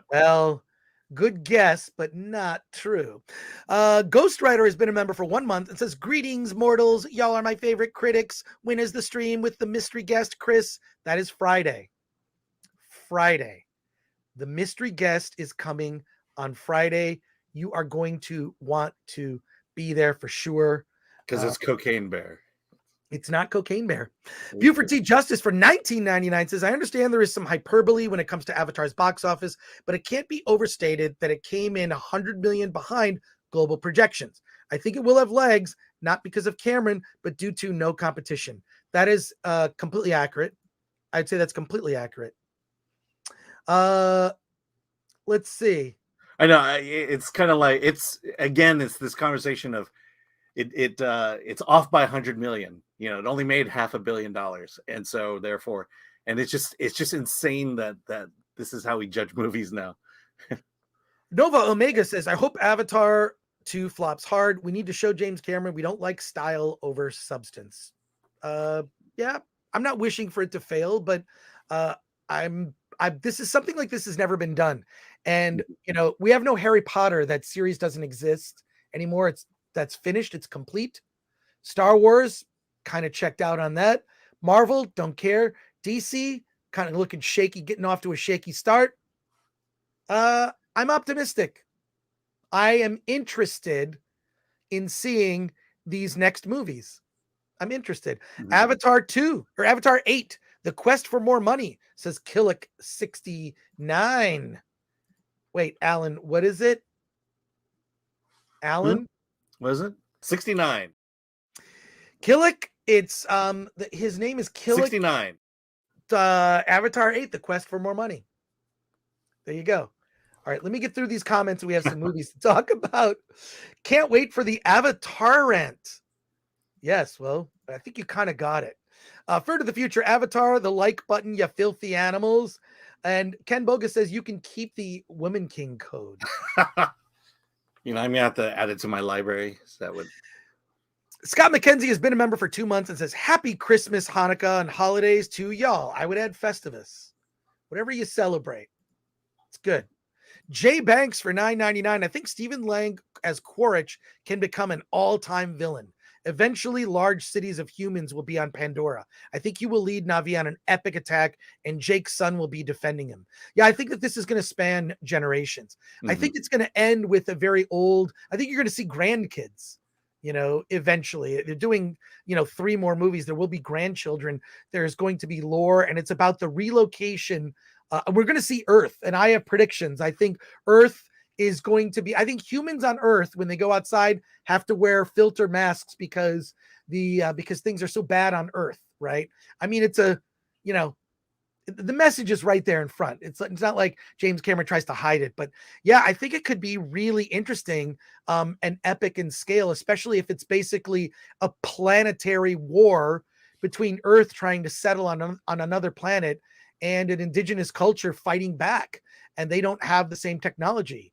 Well, good guess, but not true. Ghostwriter has been a member for 1 month and says, greetings, mortals. Y'all are my favorite critics. When is the stream with the mystery guest, Chris? That is Friday. The mystery guest is coming on Friday. You are going to want to be there for sure. Because it's Cocaine Bear. It's not Cocaine Bear. Buford T. Justice for $19.99 says, I understand there is some hyperbole when it comes to Avatar's box office, but it can't be overstated that it came in $100 million behind global projections. I think it will have legs, not because of Cameron, but due to no competition. That is completely accurate. I'd say that's completely accurate. Let's see. I know it's kind of like it's this conversation of it's off by 100 million. It only made $500 million, and so therefore, and it's just insane that this is how we judge movies now. Nova Omega says, I hope Avatar 2 flops hard. We need to show James Cameron we don't like style over substance. Yeah, I'm not wishing for it to fail, but this is something like this has never been done. And we have no Harry Potter. That series doesn't exist anymore. That's finished. It's complete. Star Wars, kind of checked out on that. Marvel, don't care. DC, kind of looking shaky, getting off to a shaky start. I'm optimistic. I am interested in seeing these next movies. I'm interested. Mm-hmm. Avatar 2 or Avatar 8, The Quest for More Money, says Killick 69. Wait, Alan, what is it? Alan? What is it? 69. Killick, it's his name is Killick. 69. Avatar 8, The Quest for More Money. There you go. All right, let me get through these comments. We have some movies to talk about. Can't wait for the Avatar rant. Yes, well, I think you kind of got it. Fur to the Future, Avatar, the like button, you filthy animals. And Ken Boga says you can keep the Woman King code. I'm going to have to add it to my library. So that would... Scott McKenzie has been a member for 2 months and says, Happy Christmas, Hanukkah, and holidays to y'all. I would add Festivus. Whatever you celebrate. It's good. Jay Banks for $9.99. I think Stephen Lang as Quaritch can become an all-time villain. Eventually, large cities of humans will be on Pandora. I think he will lead Na'vi on an epic attack, and Jake's son will be defending him. Yeah, I think that this is going to span generations. Mm-hmm. I think it's going to end with a very old... I think you're going to see grandkids, eventually. They're doing, 3 more movies. There will be grandchildren. There's going to be lore, and it's about the relocation. We're going to see Earth, and I have predictions. I think Earth is going to be... I think humans on Earth, when they go outside, have to wear filter masks because things are so bad on Earth, right? I mean, it's the message is right there in front. It's not like James Cameron tries to hide it, but yeah, I think it could be really interesting and epic in scale, especially if it's basically a planetary war between Earth trying to settle on another planet and an indigenous culture fighting back, and they don't have the same technology.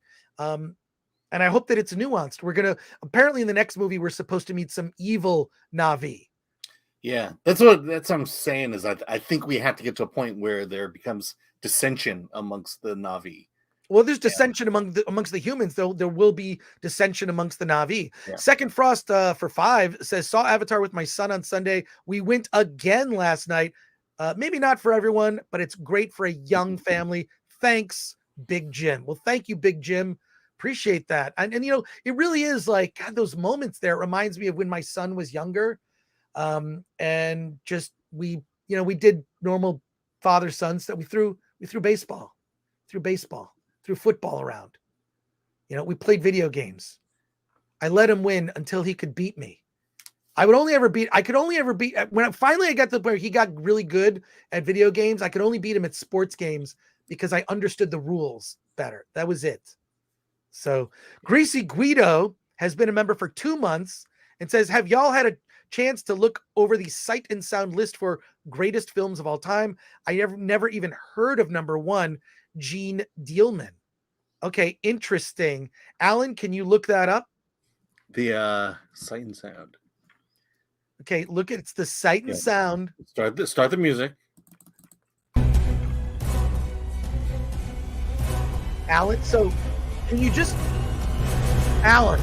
And I hope that it's nuanced. Apparently in the next movie, we're supposed to meet some evil Na'vi. Yeah, that's what I'm saying is I think we have to get to a point where there becomes dissension amongst the Na'vi. Well, there's dissension amongst the humans. There will be dissension amongst the Na'vi. Yeah. Second Frost for 5 says, saw Avatar with my son on Sunday. We went again last night. Maybe not for everyone, but it's great for a young family. Thanks, Big Jim. Well, thank you, Big Jim. Appreciate that. And it really is like, God, those moments there. It reminds me of when my son was younger. And just, we did normal father-son stuff. We threw baseball, threw football around. We played video games. I let him win until he could beat me. I could only ever beat when finally I got to where he got really good at video games. I could only beat him at sports games because I understood the rules better. That was it. So Greasy Guido has been a member for 2 months and says, have y'all had a chance to look over the Sight and Sound list for greatest films of all time? I never even heard of number 1, Gene Dealman. Okay, interesting. Alan, can you look that up? The Sight and Sound. Okay, it's the Sight and Sound. Start the music. Alan, so can you just Alan?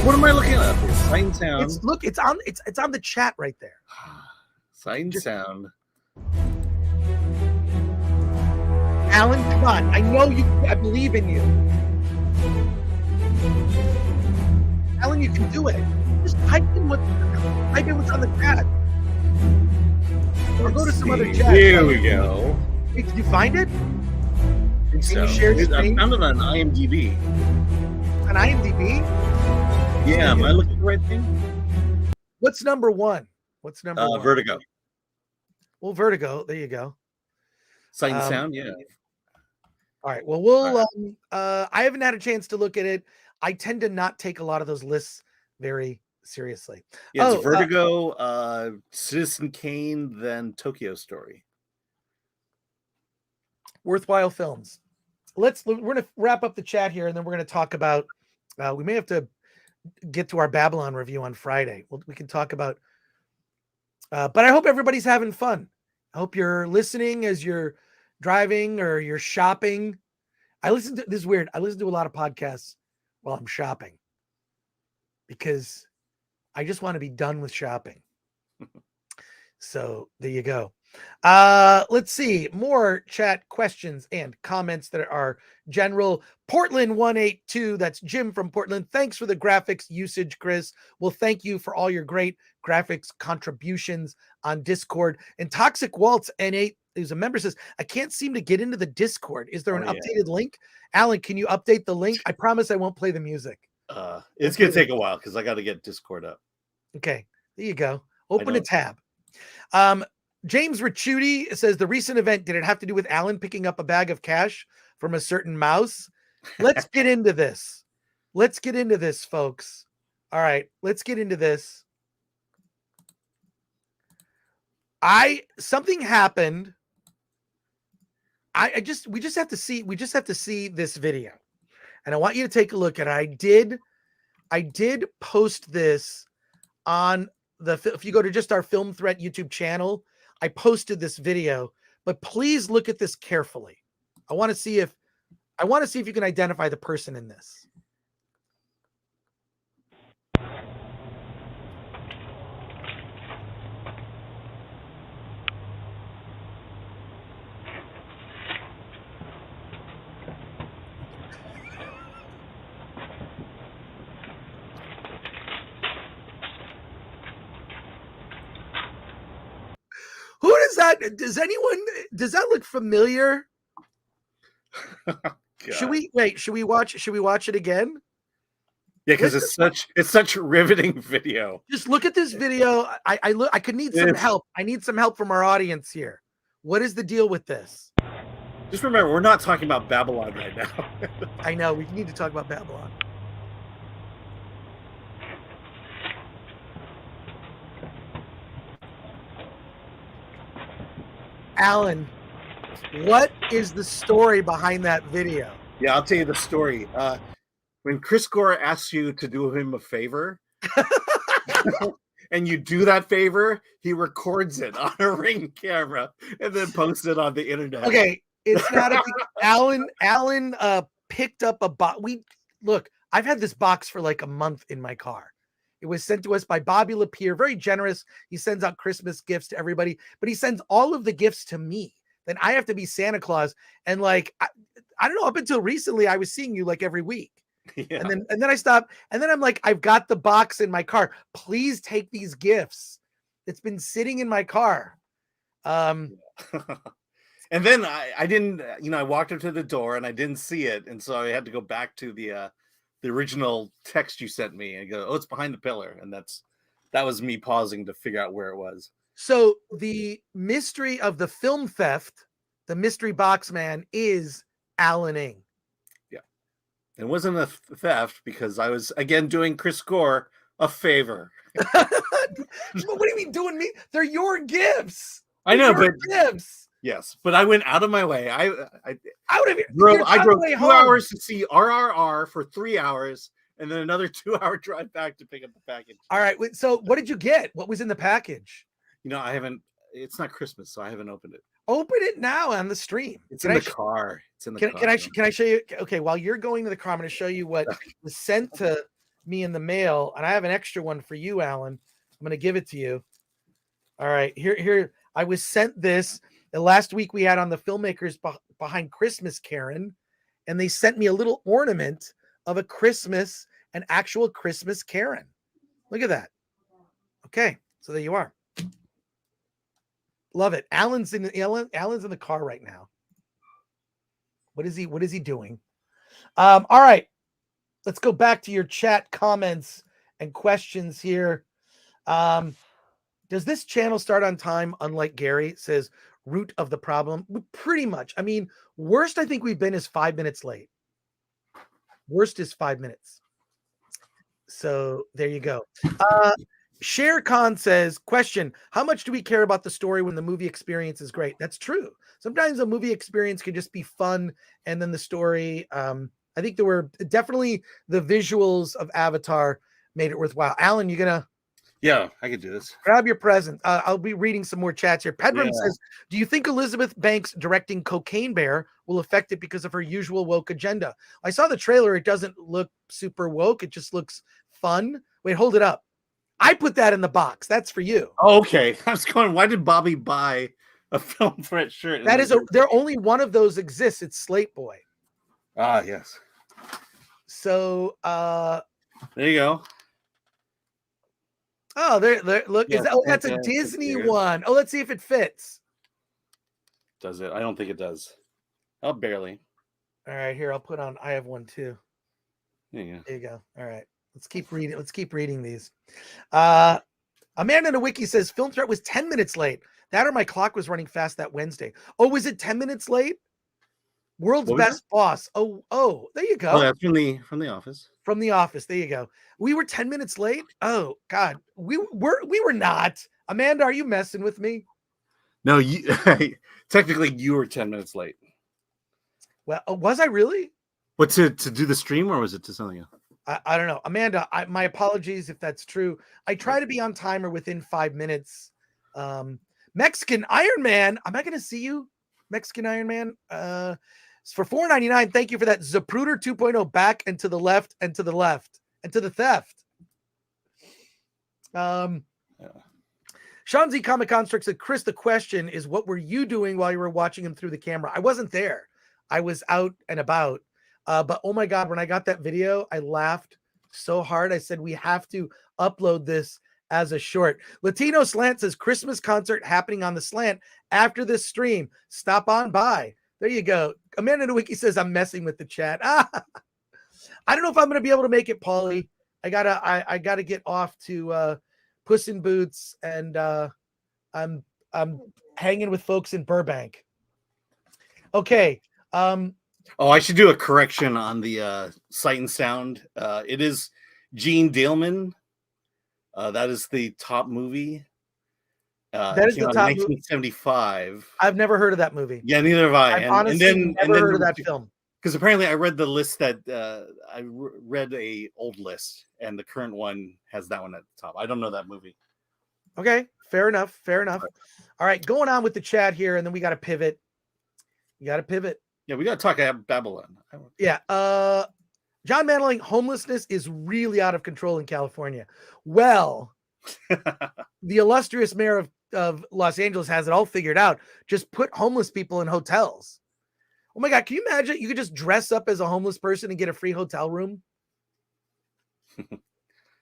What am I looking at? Sight and Sound. It's on the chat right there. Sight and Sound. Alan, come on. I know you. I believe in you. Alan, you can do it. Just type in what's on the chat. Or go to some other chat. Here we go. Hey, did you find it? I think so. I found it on IMDb. On IMDb? Yeah, am I looking at the right thing? What's number 1? What's number 1? Vertigo. Well, Vertigo. There you go. Sight and Sound, yeah. All right. Well, I haven't had a chance to look at it. I tend to not take a lot of those lists very seriously. Yeah, it's Vertigo, Citizen Kane, then Tokyo Story. Worthwhile films. we're gonna wrap up the chat here, and then we're gonna talk about. We may have to get to our Babylon review on Friday. We can talk about. But I hope everybody's having fun. I hope you're listening as you're driving or you're shopping. This is weird. I listen to a lot of podcasts while I'm shopping because I just want to be done with shopping. So there you go. Let's see more chat questions and comments that are general. Portland 182, that's Jim from Portland. Thanks for the graphics usage, Chris. Well, thank you for all your great graphics contributions on Discord. And Toxic Waltz N8, who's a member, says, I can't seem to get into the Discord. Is there an updated link? Alan, can you update the link? I promise I won't play the music. It's gonna take a while because I got to get Discord up. Okay, there you go. Open a tab. James Ricciuti says, the recent event, did it have to do with Alan picking up a bag of cash from a certain mouse? Let's get into this. Let's get into this, folks. All right, let's get into this. Something happened. We just have to see this video. And I want you to take a look at it. I did post this on if you go to just our Film Threat YouTube channel, I posted this video, but please look at this carefully. I want to see if you can identify the person in this. Who does that? Does that look familiar? Should we watch it again? Yeah, because it's such riveting video. Just look at this video. I could need some help. I need some help from our audience here. What is the deal with this? Just remember, we're not talking about Babylon right now. I know, we need to talk about Babylon. Alan, what is the story behind that video? Yeah, I'll tell you the story. When Chris Gore asks you to do him a favor, and you do that favor, he records it on a Ring camera and then posts it on the internet. Okay, it's not a Alan picked up a box. Look, I've had this box for like a month in my car. It was sent to us by Bobby Lapierre, very generous. He sends out Christmas gifts to everybody, but he sends all of the gifts to me. Then I have to be Santa Claus. And like, I don't know, up until recently, I was seeing you like every week. Yeah. And then I stopped. And then I'm like, I've got the box in my car. Please take these gifts. It's been sitting in my car. And then I didn't, I walked up to the door and I didn't see it. And so I had to go back to the original text you sent me and go, oh, it's behind the pillar. And that was me pausing to figure out where it was. So the mystery of the film theft, the mystery box man, is Alan Ng. Yeah. It wasn't a theft because I was, again, doing Chris Gore a favor. What do you mean doing me? They're your gifts. I know, but gifts. Yes, but I went out of my way. I drove 2 hours to see RRR for 3 hours, and then another 2-hour drive back to pick up the package. All right. So what did you get? What was in the package? I haven't. It's not Christmas, so I haven't opened it. Open it now on the stream. It's in the car. It's in the car. Can I show you? Okay, while you're going to the car, I'm going to show you what was sent to me in the mail, and I have an extra one for you, Alan. I'm going to give it to you. All right, here. I was sent this. Last week we had on the filmmakers behind Christmas, Karen, and they sent me a little ornament of an actual Christmas Karen. Look at that. Okay, so there you are. Love it. Alan's in the car right now. What is he doing? All right, let's go back to your chat comments and questions here. Does this channel start on time? Unlike Gary says, root of the problem. Pretty much. I mean, worst I think we've been is 5 minutes late. Worst is 5 minutes. So there you go. Sher Khan says, question, how much do we care about the story when the movie experience is great? That's true. Sometimes a movie experience can just be fun, and then the story, I think there were definitely the visuals of Avatar made it worthwhile. Alan, you gonna Yeah, I could do this. grab your present? I'll be reading some more chats here. Pedram Yeah. says, do you think Elizabeth Banks directing Cocaine Bear will affect it because of her usual woke agenda? I saw the trailer. It doesn't look super woke. It just looks fun. Wait, hold it up. I put that in the box. That's for you. Oh, okay. I was going, why did Bobby buy a film threat shirt? That is there only one of those exists. It's Slate Boy. Ah, yes. So there you go. Oh, there look, yes, that's a Disney one. Oh, let's see if it fits. Does it? I don't think it does. Oh, barely. All right, here, I'll put on, I have one too. There you go. There you go. All right. Let's keep reading these. Amanda Nowicki says Film Threat was 10 minutes late. That or my clock was running fast that Wednesday. Oh, was it 10 minutes late? World's Best Boss. Oh, there you go. Oh, that's from the office. From The Office. There you go. We were 10 minutes late. Oh God, we were not. Amanda, are you messing with me? No, you technically you were 10 minutes late. Well, was I really? What, to do the stream, or was it to something else? I don't know. Amanda, my apologies if that's true. I try to be on timer within 5 minutes. Mexican Iron Man. Am I going to see you? Mexican Iron Man. For $4.99. Thank you for that. Zapruder 2.0 back and to the left and to the left and to the theft. Sean Z Comic Construct said, Chris, the question is, what were you doing while you were watching him through the camera? I wasn't there. I was out and about. But oh my God, when I got that video, I laughed so hard. I said, we have to upload this as a short. Latino Slant says, Christmas concert happening on the Slant after this stream. Stop on by. There you go. Amanda Nowicki says, I'm messing with the chat. I don't know if I'm going to be able to make it, Paulie. I gotta get off to Puss in Boots, and I'm hanging with folks in Burbank. Okay. Oh, I should do a correction on the Sight and Sound. It is Gene Daleman. That is the top movie. That is the top 1975. Movie. I've never heard of that movie. Yeah, neither have I. Honestly never heard of that film. Because apparently I read the list that I read a old list, and the current one has that one at the top. I don't know that movie. Okay, fair enough. All right, going on with the chat here, and then we got to pivot. Yeah, we got to talk about Babylon. Yeah. John Manling, homelessness is really out of control in California. Well, the illustrious mayor of Los Angeles has it all figured out. Just put homeless people in hotels. Oh my God, can you imagine? You could just dress up as a homeless person and get a free hotel room.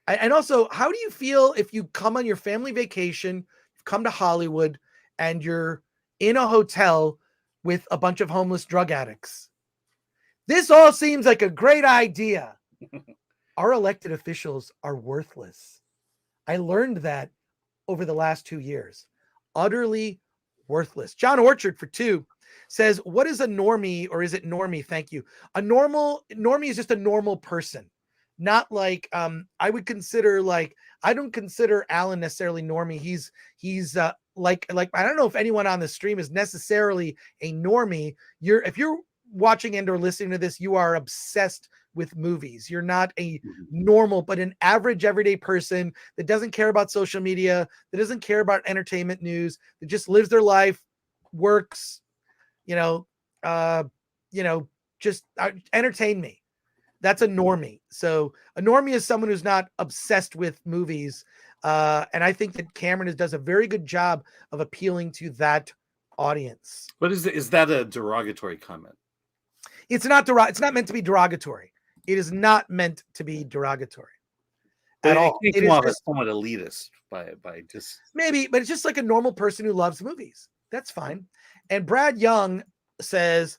And also, how do you feel if you come on your family vacation, come to Hollywood, and you're in a hotel with a bunch of homeless drug addicts? This all seems like a great idea. Our elected officials are worthless. I learned that over the last 2 years. Utterly worthless. John Orchard for 2 says, what is a normie, or is it normie? Thank you. Normie is just a normal person. Not like, I would consider, like, I don't consider Alan necessarily normie. He's like, I don't know if anyone on the stream is necessarily a normie. If you're watching and or listening to this, you are obsessed with movies. You're not a normal, but an average everyday person that doesn't care about social media, that doesn't care about entertainment news, that just lives their life, works, just entertain me. That's a normie. So a normie is someone who's not obsessed with movies. And I think that Cameron does a very good job of appealing to that audience. But is that a derogatory comment? It's not meant to be derogatory. It is not meant to be derogatory at all. It is just somewhat elitist by just maybe, but it's just like a normal person who loves movies. That's fine. And Brad Young says,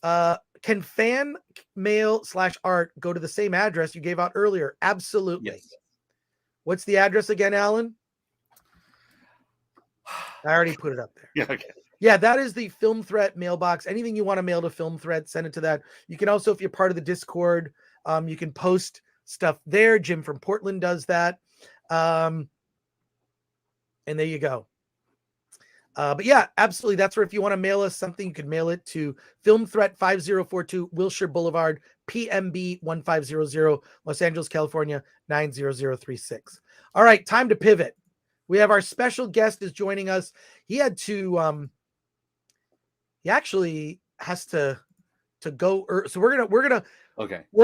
can fan mail /art go to the same address you gave out earlier? Absolutely. Yes. What's the address again, Alan? I already put it up there. Yeah, okay. Yeah, that is the Film Threat mailbox. Anything you want to mail to Film Threat, send it to that. You can also, if you're part of the Discord, you can post stuff there. Jim from Portland does that. And there you go. But yeah, absolutely. That's where if you want to mail us something, you can mail it to Film Threat 5042 Wilshire Boulevard, PMB 1500, Los Angeles, California 90036. All right, time to pivot. We have our special guest is joining us. He had to he actually has to go so we're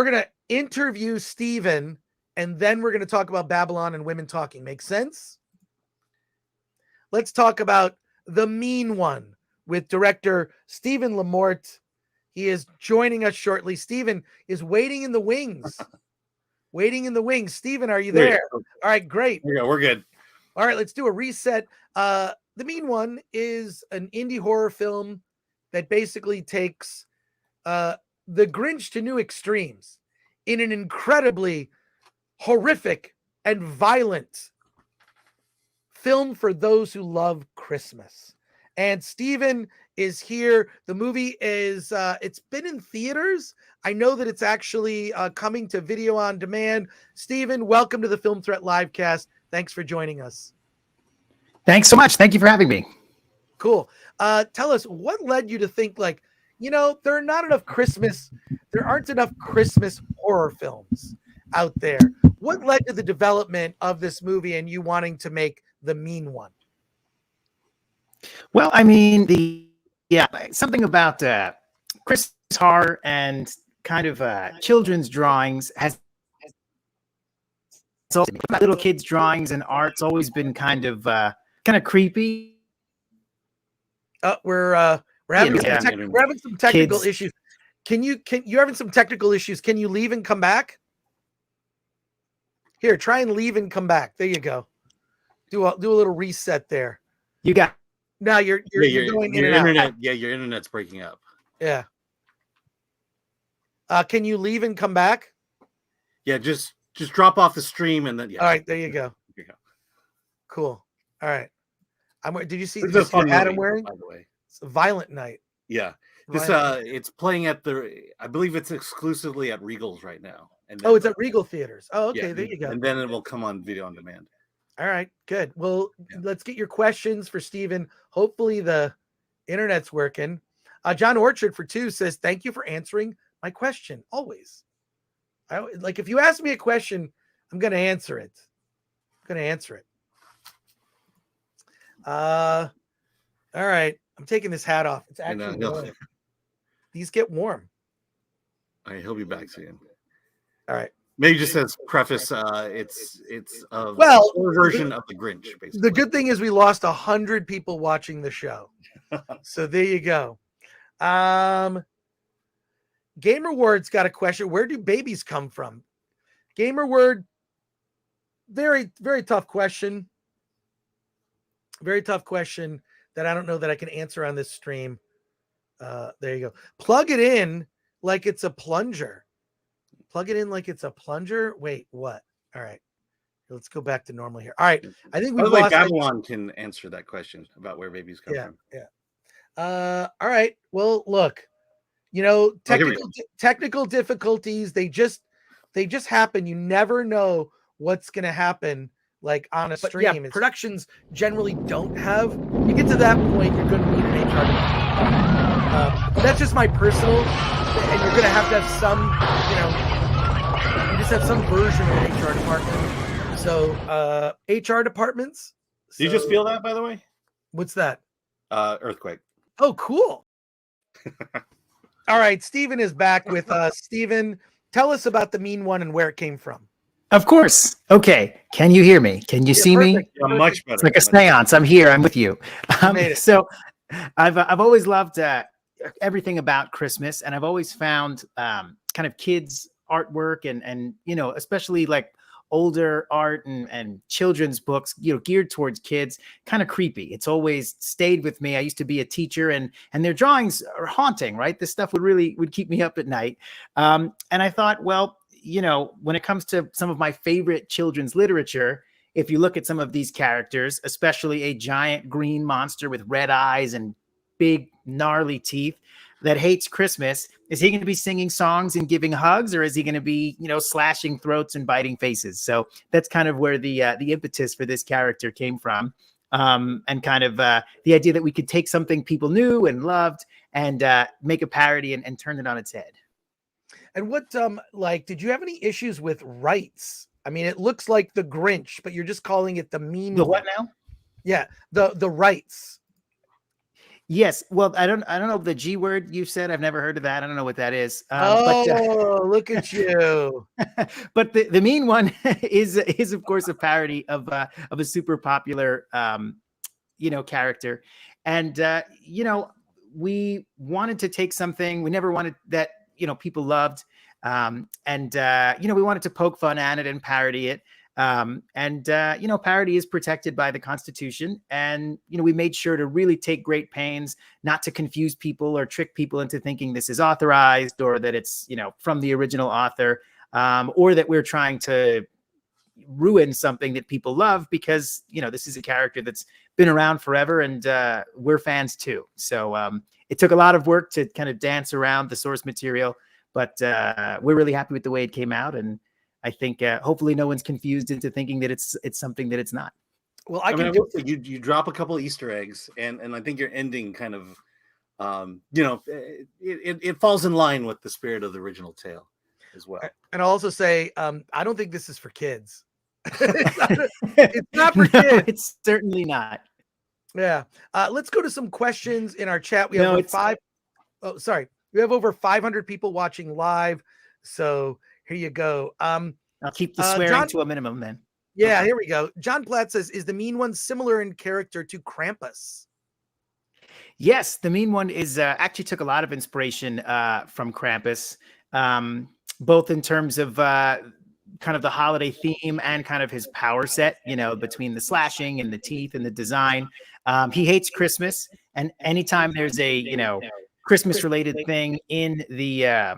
gonna interview Steven, and then we're gonna talk about Babylon and women talking. Makes sense? Let's talk about The Mean One with director Stephen LaMorte. He is joining us shortly. Stephen is waiting in the wings. Waiting in the wings. Stephen, are you there? All right, great. We're good. All right, let's do a reset. The Mean One is an indie horror film that basically takes the Grinch to new extremes in an incredibly horrific and violent film for those who love Christmas. And Steven is here. The movie is it's been in theaters. I know that it's actually coming to video on demand. Steven, welcome to the Film Threat Livecast. Thanks for joining us. Thanks so much. Thank you for having me. Cool. Tell us, what led you to think, like, there aren't enough Christmas horror films out there. What led to the development of this movie and you wanting to make The Mean One? Well, I mean, something about Christmas horror and kind of children's drawings has little kids' drawings and art's always been kind of creepy. We're having some technical issues. You're having some technical issues. Can you leave and come back? Here, try and leave and come back. There you go. Do a little reset there. You got. Now you're going in and internet. out. Yeah, your internet's breaking up. Yeah. Can you leave and come back? Yeah, just drop off the stream and then. Yeah. All right, there you go. There you go. Cool. All right. Did you see This is a fun Adam movie, wearing? by the way. It's a Violent Night. Yeah. This it's playing at I believe it's exclusively at Regal's right now. And then, it's at Regal Theaters. Oh, okay, there you go. And then it will come on video on demand. All right, good. Well, let's get your questions for Steven. Hopefully the internet's working. John Orchard for 2 says, "Thank you for answering my question. Always. If you ask me a question, I'm going to answer it. All right. I'm taking this hat off. It's actually warm. These get warm. All right, he'll be back soon. All right. Maybe just as preface, it's a version of the Grinch, basically. The good thing is we lost 100 people watching the show. So there you go. Gamer Word's got a question. Where do babies come from? Gamer Word, very, very tough question. Very tough question that I don't know that I can answer on this stream. There you go. Plug it in like it's a plunger. Plug it in like it's a plunger. Wait, what? All right. Let's go back to normal here. All right. I think we've lost. Babylon can answer that question about where babies come from. Yeah. All right. Well, look, technical difficulties, they just happen. You never know what's going to happen like on a stream. Yeah, productions generally don't have. You get to that point, you're going to need an HR department. That's just my personal, and you're going to have some, you just have some version of an HR department. So HR departments. Did you just feel that, by the way? What's that? Earthquake. Oh, cool. All right, Steven is back with us. Steven, tell us about The Mean One and where it came from. Of course. Okay. Can you hear me? Can you see me? Yeah, much better. It's like a seance. I'm here. I'm with you. So I've always loved everything about Christmas, and I've always found kind of kids artwork and especially like older art and children's books, geared towards kids, kind of creepy. It's always stayed with me. I used to be a teacher, and their drawings are haunting, right? This stuff would keep me up at night. And I thought, well, when it comes to some of my favorite children's literature, if you look at some of these characters, especially a giant green monster with red eyes and big gnarly teeth that hates Christmas, is he going to be singing songs and giving hugs, or is he going to be, slashing throats and biting faces? So that's kind of where the impetus for this character came from. and kind of the idea that we could take something people knew and loved and make a parody and turn it on its head. And what, like, did you have any issues with rights? I mean, it looks like the Grinch, but you're just calling it the mean. The what now? Yeah, the rights. Yes. Well, I don't know the G word you said. I've never heard of that. I don't know what that is. Look at you. But the mean one is of course a parody of a super popular character, and we wanted to take something we never wanted that people loved, and we wanted to poke fun at it and parody it. Parody is protected by the Constitution, and we made sure to really take great pains not to confuse people or trick people into thinking this is authorized or that it's from the original author, or that we're trying to ruin something that people love, because this is a character that's been around forever, and we're fans too. So it took a lot of work to kind of dance around the source material, but we're really happy with the way it came out, and I think hopefully no one's confused into thinking that it's something that it's not. Well, I will say you drop a couple of Easter eggs, and I think your ending kind of, it falls in line with the spirit of the original tale as well. And I'll also say, I don't think this is for kids. It's not for kids. It's certainly not. Yeah. Let's go to some questions in our chat. We have we have over 500 people watching live. So here you go. I'll keep the swearing to a minimum then. Yeah, okay. Here we go. John Platt says, is the mean one similar in character to Krampus? Yes, the mean one is actually took a lot of inspiration from Krampus, both in terms of kind of the holiday theme and kind of his power set, between the slashing and the teeth and the design. He hates Christmas, and anytime there's a, Christmas related thing in the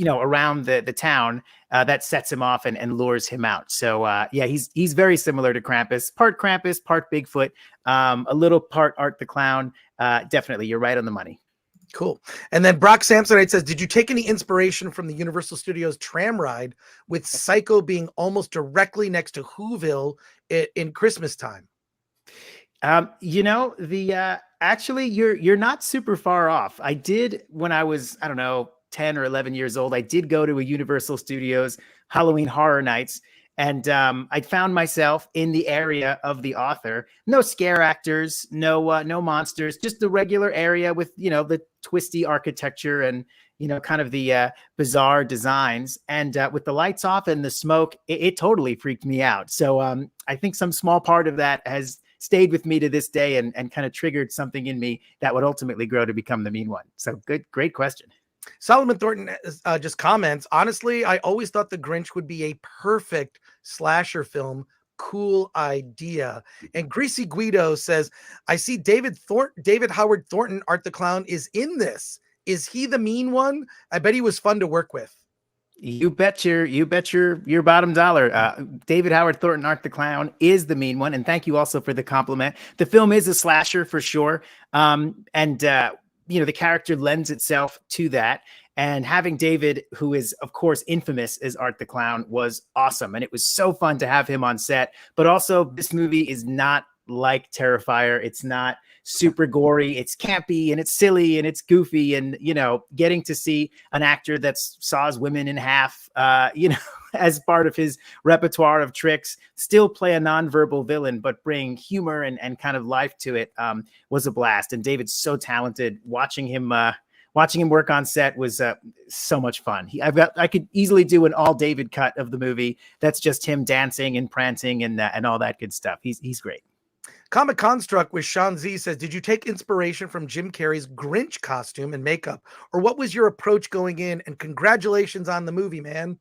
around the town, that sets him off and lures him out. So he's very similar to Krampus, part Bigfoot, a little part Art the Clown. Definitely, you're right on the money. Cool. And then Brock Samsonite says, did you take any inspiration from the Universal Studios tram ride, with Psycho being almost directly next to Whoville in Christmas time? Actually you're not super far off. I did, when I was, 10 or 11 years old, I did go to a Universal Studios Halloween Horror Nights, and I found myself in the area of the author. No scare actors, no monsters, just the regular area with the twisty architecture and kind of the bizarre designs. And with the lights off and the smoke, it totally freaked me out. So I think some small part of that has stayed with me to this day and kind of triggered something in me that would ultimately grow to become the mean one. So great question. Solomon Thornton just comments, honestly, I always thought The Grinch would be a perfect slasher film. Cool idea. And Greasy Guido says, I see David Howard Thornton, Art the Clown, is in this. Is he the mean one? I bet he was fun to work with. You bet your bottom dollar. David Howard Thornton, Art the Clown, is the mean one. And thank you also for the compliment. The film is a slasher for sure. The character lends itself to that. And having David, who is, of course, infamous as Art the Clown, was awesome. And it was so fun to have him on set. But also, this movie is not like Terrifier. It's not super gory. It's campy and it's silly and it's goofy. And, getting to see an actor that saws women in half, as part of his repertoire of tricks, still play a nonverbal villain, but bring humor and kind of life to it, was a blast. And David's so talented. Watching him work on set was so much fun. I could easily do an all David cut of the movie. That's just him dancing and prancing and all that good stuff. He's great. Comic Construct with Sean Z says, did you take inspiration from Jim Carrey's Grinch costume and makeup, or what was your approach going in? And congratulations on the movie, man.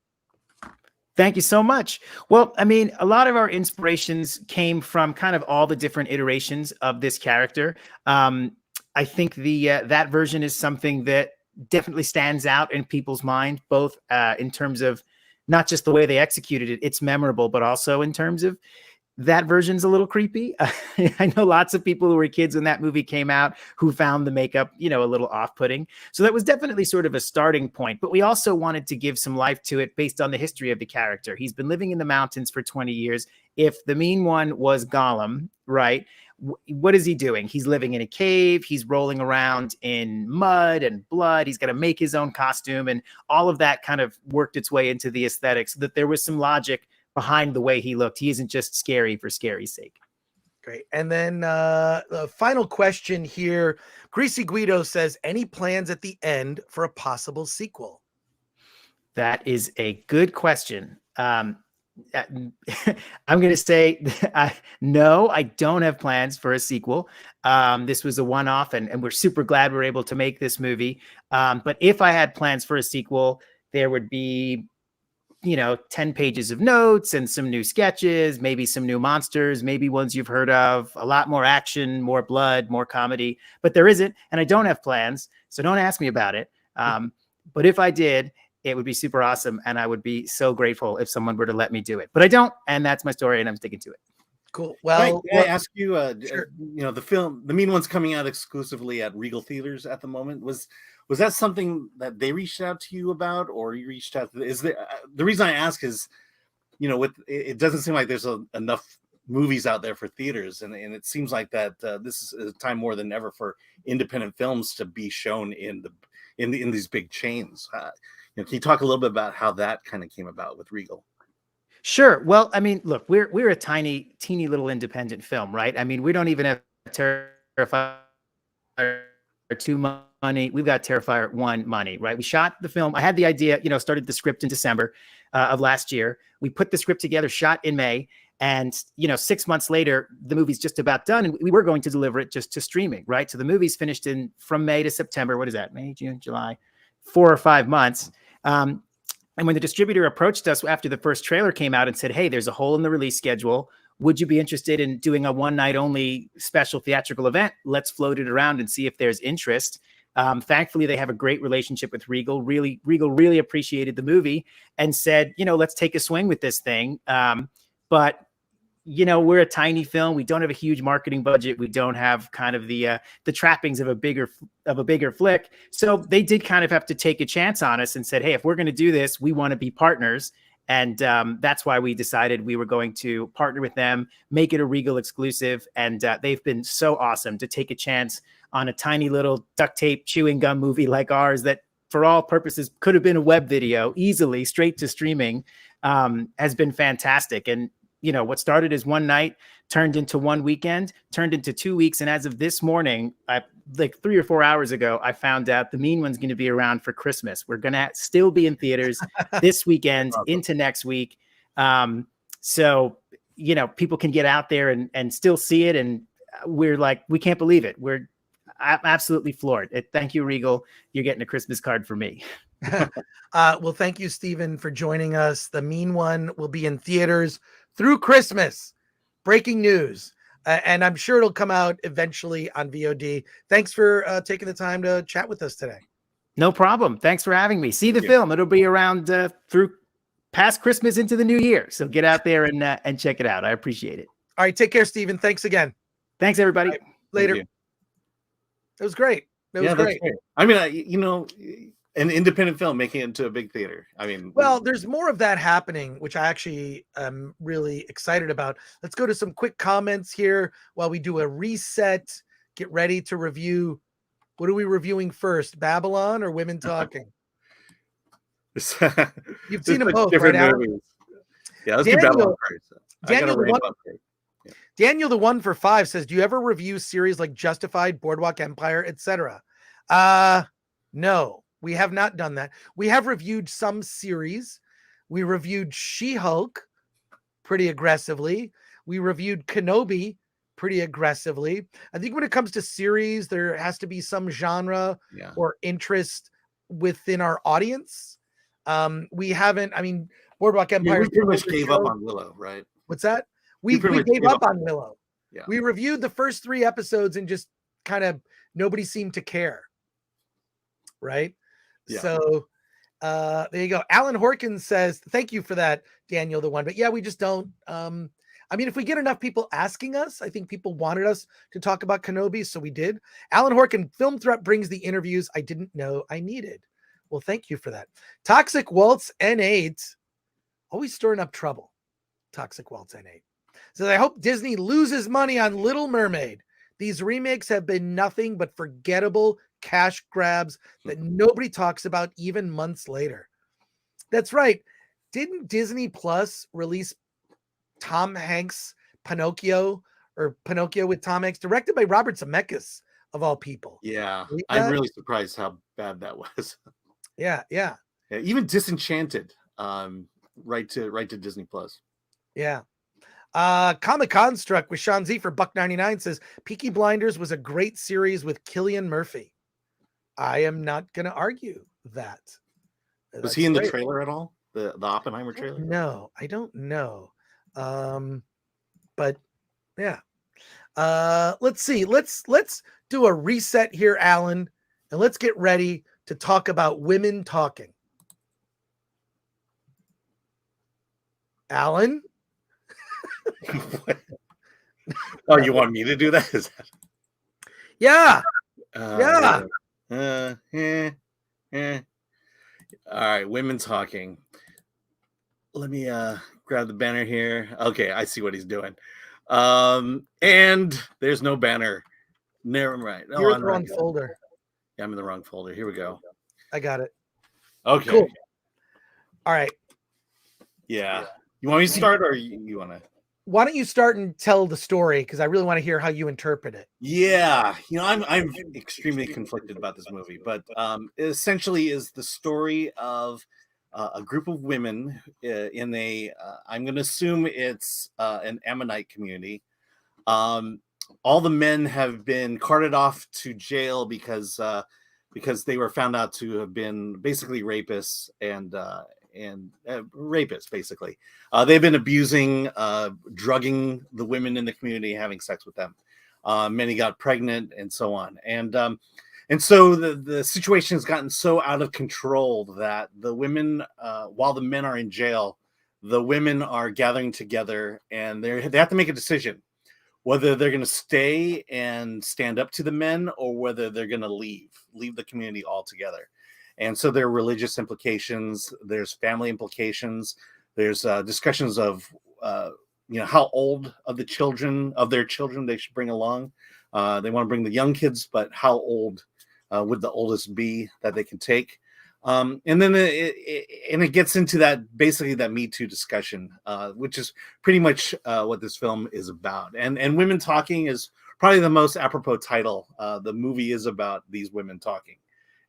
Thank you so much. Well, I mean, a lot of our inspirations came from kind of all the different iterations of this character. I think that version is something that definitely stands out in people's mind, both in terms of not just the way they executed it, it's memorable, but also in terms of that version's a little creepy. I know lots of people who were kids when that movie came out who found the makeup, a little off-putting. So that was definitely sort of a starting point. But we also wanted to give some life to it based on the history of the character. He's been living in the mountains for 20 years. If the mean one was Gollum, right? What is he doing? He's living in a cave. He's rolling around in mud and blood. He's got to make his own costume. And all of that kind of worked its way into the aesthetics, so that there was some logic behind the way he looked. He isn't just scary for scary's sake. Great. And then the final question here. Greasy Guido says, any plans at the end for a possible sequel? That is a good question. I'm going to say no, I don't have plans for a sequel. This was a one-off, and we're super glad we're able to make this movie. But if I had plans for a sequel, there would be 10 pages of notes and some new sketches, maybe some new monsters, maybe ones you've heard of, a lot more action, more blood, more comedy, but there isn't. And I don't have plans, so don't ask me about it. But if I did, it would be super awesome. And I would be so grateful if someone were to let me do it, but I don't. And that's my story, and I'm sticking to it. Cool. Well, can I ask you, sure. The film, The Mean One's coming out exclusively at Regal Theaters at the moment. Was that something that they reached out to you about, or you reached out to? Is there, the reason I ask is, it doesn't seem like there's enough movies out there for theaters, and it seems like that this is a time more than ever for independent films to be shown in these big chains. Can you talk a little bit about how that kind of came about with Regal? Sure. Well, I mean, look, we're a teeny little independent film, right? I mean, we don't even have Terrifier 2 money. We've got Terrifier 1 money, right? We shot the film. I had the idea, started the script in December of last year. We put the script together, shot in May. And, 6 months later, the movie's just about done. And we were going to deliver it just to streaming, right? So the movie's finished from May to September. What is that? May, June, July, 4 or 5 months. And when the distributor approached us after the first trailer came out and said, hey, there's a hole in the release schedule. Would you be interested in doing a one night only special theatrical event? Let's float it around and see if there's interest. Thankfully, they have a great relationship with Regal. Regal really appreciated the movie and said, let's take a swing with this thing. But we're a tiny film. We don't have a huge marketing budget. We don't have kind of the trappings of a bigger flick. So they did kind of have to take a chance on us and said, hey, if we're going to do this, we want to be partners. And that's why we decided we were going to partner with them, make it a Regal exclusive. And they've been so awesome to take a chance on a tiny little duct tape chewing gum movie like ours that for all purposes could have been a web video easily straight to streaming, has been fantastic. And what started as one night turned into one weekend, turned into 2 weeks. And as of this morning, like 3 or 4 hours ago, I found out The Mean One's going to be around for Christmas. We're going to still be in theaters this weekend into next week. So, people can get out there and still see it. And we're like, we can't believe it. We're absolutely floored. Thank you, Regal. You're getting a Christmas card for me. Well, thank you, Stephen, for joining us. The Mean One will be in theaters through Christmas. Breaking news. And I'm sure it'll come out eventually on VOD. Thanks for taking the time to chat with us today. No problem. Thanks for having me. See the film. It'll be around through past Christmas into the new year. So get out there and check it out. I appreciate it. All right. Take care, Stephen. Thanks again. Thanks, everybody. Right, later. It was great. It was great. I mean, an independent film making it into a big theater. I mean, well, there's more of that happening, which I actually am really excited about. Let's go to some quick comments here while we do a reset. Get ready to review. What are we reviewing first, Babylon or Women Talking? You've seen them both, right, Alan? Yeah, let's do Babylon first. Daniel, the 1 for 5 says, do you ever review series like Justified, Boardwalk Empire, etc.? No. We have not done that. We have reviewed some series. We reviewed She-Hulk pretty aggressively. We reviewed Kenobi pretty aggressively. I think when it comes to series, there has to be some genre or interest within our audience. We haven't, Boardwalk Empire. We pretty much gave up on Willow, right? What's that? We gave up on Willow. Yeah. We reviewed the first 3 episodes and just kind of nobody seemed to care. Right? Yeah. So there you go. Alan Horkins says, thank you for that, Daniel, the 1. But yeah, we just don't. If we get enough people asking us, I think people wanted us to talk about Kenobi, so we did. Alan Horkin, Film Threat brings the interviews I didn't know I needed. Well, thank you for that. Toxic Waltz N8, always stirring up trouble. Toxic Waltz N8. So I hope Disney loses money on Little Mermaid. These remakes have been nothing but forgettable cash grabs that nobody talks about even months later. That's right. Didn't Disney Plus release Tom Hanks' Pinocchio, or Pinocchio with Tom Hanks, directed by Robert Zemeckis of all people? Yeah, I'm really surprised how bad that was. Yeah. Even Disenchanted, right to Disney Plus. Yeah. Comic Construct with Sean Z for $1.99 says Peaky Blinders was a great series with Cillian Murphy. I am not going to argue that. Was he in the trailer at all? The Oppenheimer trailer? No, I don't know. But yeah. Let's see. Let's do a reset here, Alan, and let's get ready to talk about women talking. Alan? Oh, you want me to do that? Is that... Yeah. All right, women talking. Let me grab the banner here. Okay, I see what he's doing. And there's no banner. Never mind. Oh, you're in the wrong folder. Yeah, I'm in the wrong folder. Here we go. I got it. Okay. Cool. All right. Yeah. You want me to start, or you want to? Why don't you start and tell the story? Because I really want to hear how you interpret it. Yeah, I'm extremely conflicted about this movie, but it essentially is the story of a group of women in a I'm going to assume it's an Ammonite community. All the men have been carted off to jail because they were found out to have been basically rapists and rapists. Basically, they've been abusing, drugging the women in the community, having sex with them. Many got pregnant, and so on. And so the situation has gotten so out of control that the women, while the men are in jail, the women are gathering together, and they have to make a decision whether they're going to stay and stand up to the men, or whether they're going to leave the community altogether. And so there are religious implications, there's family implications, there's discussions of how old of their children they should bring along. They want to bring the young kids, but how old would the oldest be that they can take? And then it gets into that Me Too discussion, which is pretty much what this film is about. And women talking is probably the most apropos title. The movie is about these women talking,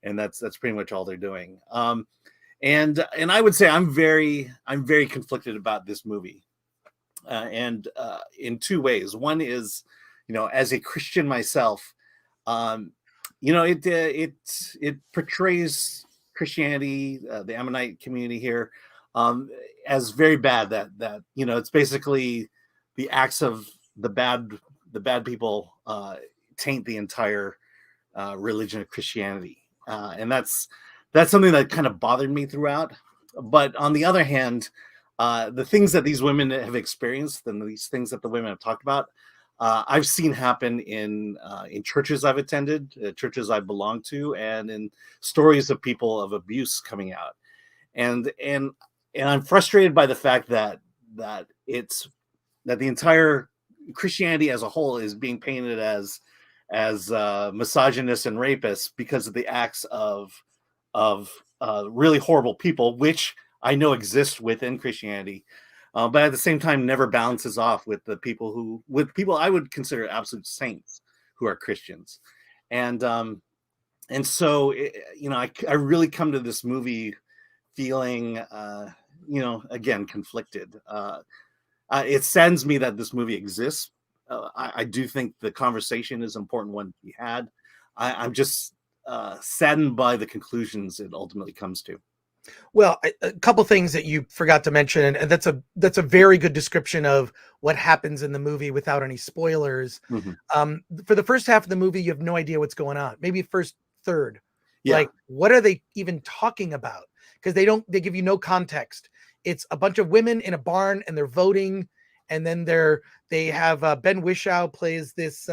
and that's pretty much all they're doing. And I would say I'm very conflicted about this movie, and in two ways. One is, as a Christian myself, it portrays Christianity, the Ammonite community here, as very bad. That it's basically the acts of the bad people taint the entire religion of Christianity, and that's something that kind of bothered me throughout. But on the other hand, the things that these women have experienced and these things that the women have talked about, I've seen happen in churches I've attended, churches I belong to, and in stories of people of abuse coming out. And I'm frustrated by the fact that the entire Christianity as a whole is being painted as misogynist and rapist because of the acts of really horrible people, which I know exist within Christianity. But at the same time, never balances off with people I would consider absolute saints who are Christians. And so, I really come to this movie feeling, again, conflicted. It saddens me that this movie exists. I do think the conversation is an important one to be had. I'm just saddened by the conclusions it ultimately comes to. Well, a couple things that you forgot to mention, and that's a very good description of what happens in the movie without any spoilers. Mm-hmm. For the first half of the movie, you have no idea what's going on. Maybe first third, like what are they even talking about? Because they give you no context. It's a bunch of women in a barn and they're voting, and then they have Ben Whishaw plays this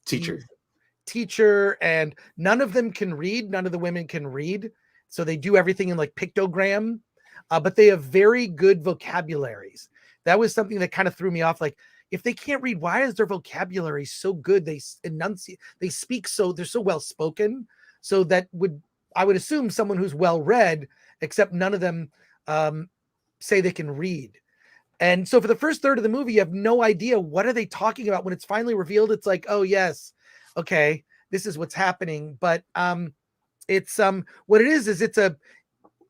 teacher, and none of them can read. None of the women can read. So they do everything in like pictogram, but they have very good vocabularies. That was something that kind of threw me off. Like, if they can't read, why is their vocabulary so good? They enunciate, they speak so, they're so well spoken. So that I would assume someone who's well read, except none of them say they can read. And so for the first third of the movie, you have no idea what are they talking about. When it's finally revealed, it's like, oh yes, okay, this is what's happening. But it's what it is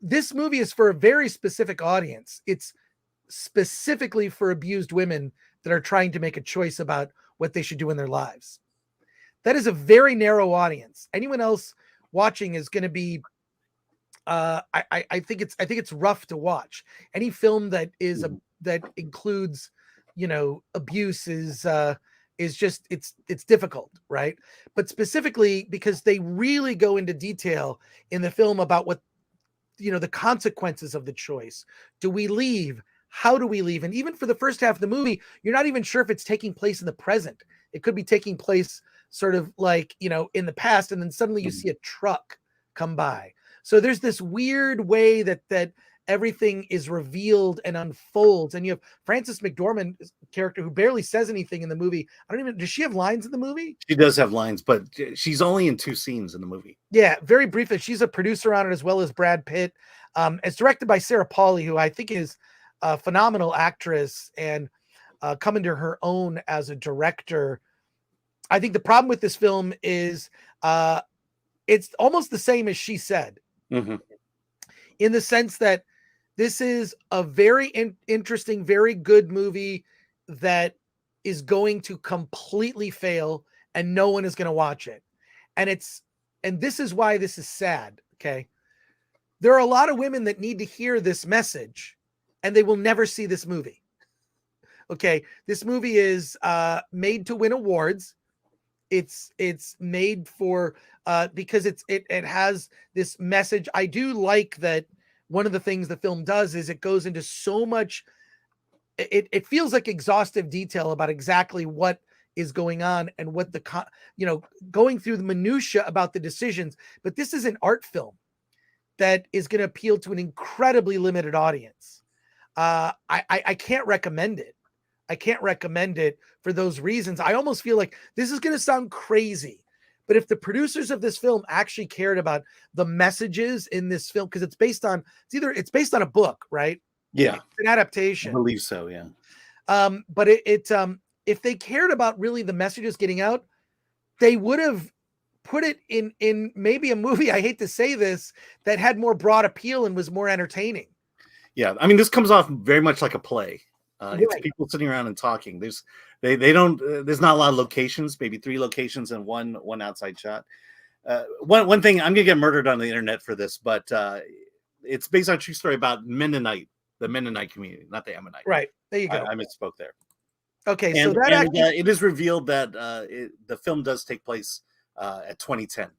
this movie is for a very specific audience. It's specifically for abused women that are trying to make a choice about what they should do in their lives. That is a very narrow audience. Anyone else watching is going to be I think it's rough to watch. Any film that is that includes, abuse is just it's difficult, right? But specifically because they really go into detail in the film about what, the consequences of the choice. Do we leave? How do we leave? And even for the first half of the movie, you're not even sure if it's taking place in the present. It could be taking place sort of like, in the past, and then suddenly you see a truck come by. So there's this weird way that everything is revealed and unfolds. And you have Frances McDormand's character who barely says anything in the movie. Does she have lines in the movie? She does have lines, but she's only in 2 scenes in the movie. Yeah, very briefly. She's a producer on it as well as Brad Pitt. It's directed by Sarah Polley, who I think is a phenomenal actress and coming to her own as a director. I think the problem with this film is it's almost the same as She Said. Mm-hmm. In the sense that this is a very interesting, very good movie that is going to completely fail and no one is going to watch it. And this is why this is sad. Okay. There are a lot of women that need to hear this message and they will never see this movie. Okay. This movie is made to win awards. It's made for because it has this message. I do like that one of the things the film does is it goes into so much. It feels like exhaustive detail about exactly what is going on and what going through the minutia about the decisions. But this is an art film that is going to appeal to an incredibly limited audience. I can't recommend it. I can't recommend it for those reasons. I almost feel like this is going to sound crazy, but if the producers of this film actually cared about the messages in this film, because it's based on a book, right? Yeah, it's an adaptation. I believe so. Yeah. But if they cared about really the messages getting out, they would have put it in maybe a movie. I hate to say this, that had more broad appeal and was more entertaining. Yeah, I mean, this comes off very much like a play. It's Right. people sitting around and talking. There's not a lot of locations, maybe 3 locations and one outside shot. One thing, I'm gonna get murdered on the internet for this, but it's based on a true story about Mennonite, the Mennonite community, not the Ammonite. Right. There you go. I misspoke there. Okay, And, so that and it is revealed that the film does take place at 2010.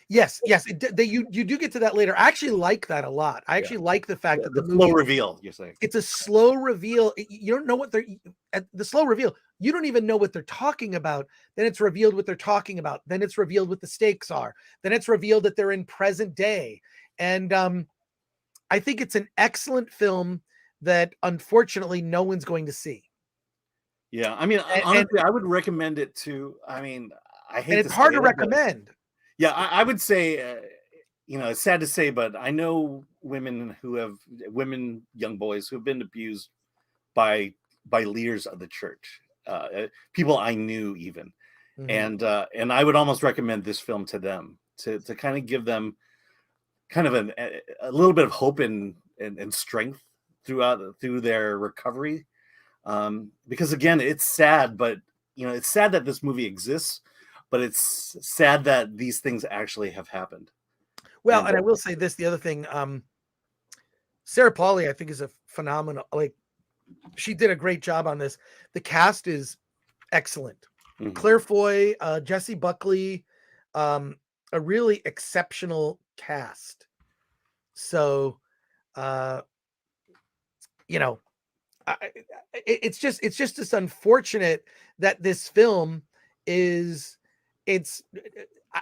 Yes, you do get to that later. I actually like that a lot. I actually like the fact that the the movie, slow reveal. You're saying it's a slow reveal. You don't know what they're at the slow reveal. You don't even know what they're talking about. Then it's revealed what they're talking about. Then it's revealed what the stakes are. Then it's revealed that they're in present day. And I think it's an excellent film that unfortunately no one's going to see. Yeah, I mean, honestly, I would recommend it to. I mean, I hate. And it's hard to recommend. Yeah, I would say, it's sad to say, but I know women, young boys who have been abused by leaders of the church, people I knew even, and I would almost recommend this film to them to kind of give them kind of a little bit of hope and strength through their recovery, because again, it's sad, but it's sad that this movie exists. But it's sad that these things actually have happened. Well, and I will say this, the other thing, Sarah Polley, I think, is a phenomenal, she did a great job on this. The cast is excellent. Mm-hmm. Claire Foy, Jessie Buckley, a really exceptional cast. So, it's just unfortunate that this film is it's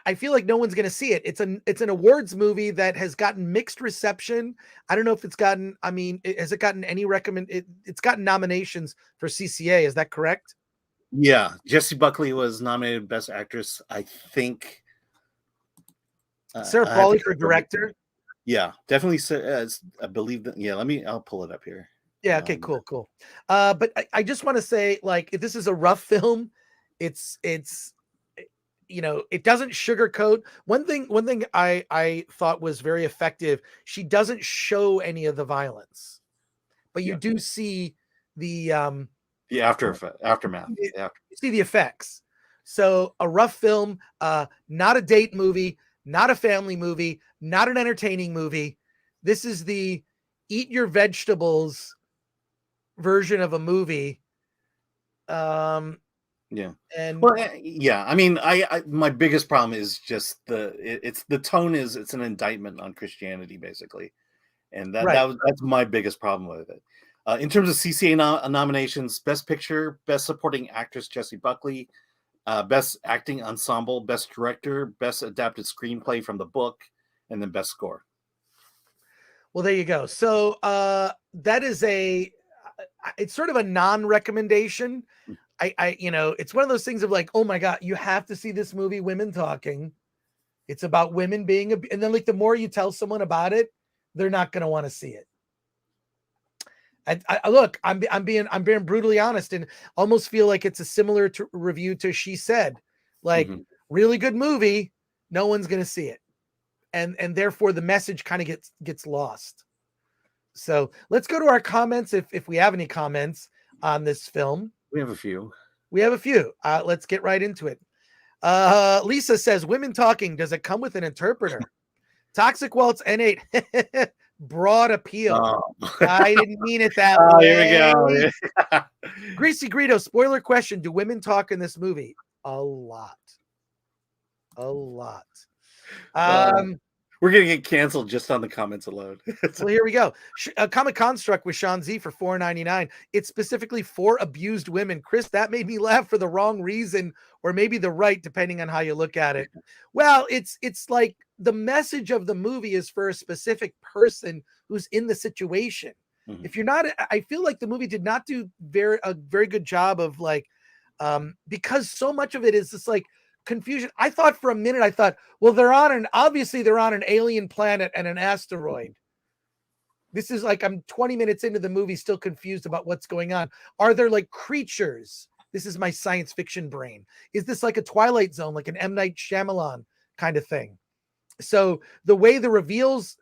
I feel like no one's going to see it. It's an awards movie that has gotten mixed reception. I don't know if it's gotten, I mean, has it gotten any it's gotten nominations for CCA. Is that correct? Yeah, Jessie Buckley was nominated Best Actress, I think. Sarah Pauli for director. Yeah, definitely. I believe that. Yeah, I'll pull it up here. Yeah. Okay. Cool. But I just want to say, like, if this is a rough film, it's it doesn't sugarcoat. One thing I thought was very effective. She doesn't show any of the violence, but you do see the aftermath. You see the effects. So a rough film, not a date movie, not a family movie, not an entertaining movie. This is the eat your vegetables version of a movie. Yeah. And I mean, my biggest problem is just the tone it's an indictment on Christianity, basically. And that's my biggest problem with it. In terms of CCA nominations, Best Picture, Best Supporting Actress, Jessie Buckley, Best Acting Ensemble, Best Director, Best Adapted Screenplay from the book, and then Best Score. Well, there you go. So that is it's sort of a non-recommendation. It's one of those things of like, oh my God, you have to see this movie, Women Talking. It's about women being, and then like the more you tell someone about it, they're not going to want to see it. Look, I'm being brutally honest, and almost feel like it's a similar review to She Said, like really good movie, no one's going to see it, and therefore the message kind of gets lost. So let's go to our comments if we have any comments on this film. We have a few. Let's get right into it. Lisa says, Women Talking, does it come with an interpreter? Toxic Waltz N8. Broad appeal. Oh. I didn't mean it that way. Here we go. Greasy Greedo, spoiler question. Do women talk in this movie? A lot. We're going to get canceled just on the comments alone. Well, here we go. Comic Construct with Sean Z for $4.99. It's specifically for abused women. Chris, that made me laugh for the wrong reason, or maybe the right, depending on how you look at it. Well, it's like the message of the movie is for a specific person who's in the situation. If you're not, I feel like the movie did not do a very good job of like, because so much of it is just like confusion. I thought for a minute, well, they're on an alien planet and an asteroid. This is like, I'm 20 minutes into the movie, still confused about what's going on. Are there like creatures? This is my science fiction brain. Is this like a Twilight Zone, like an M. Night Shyamalan kind of thing? So the way the reveals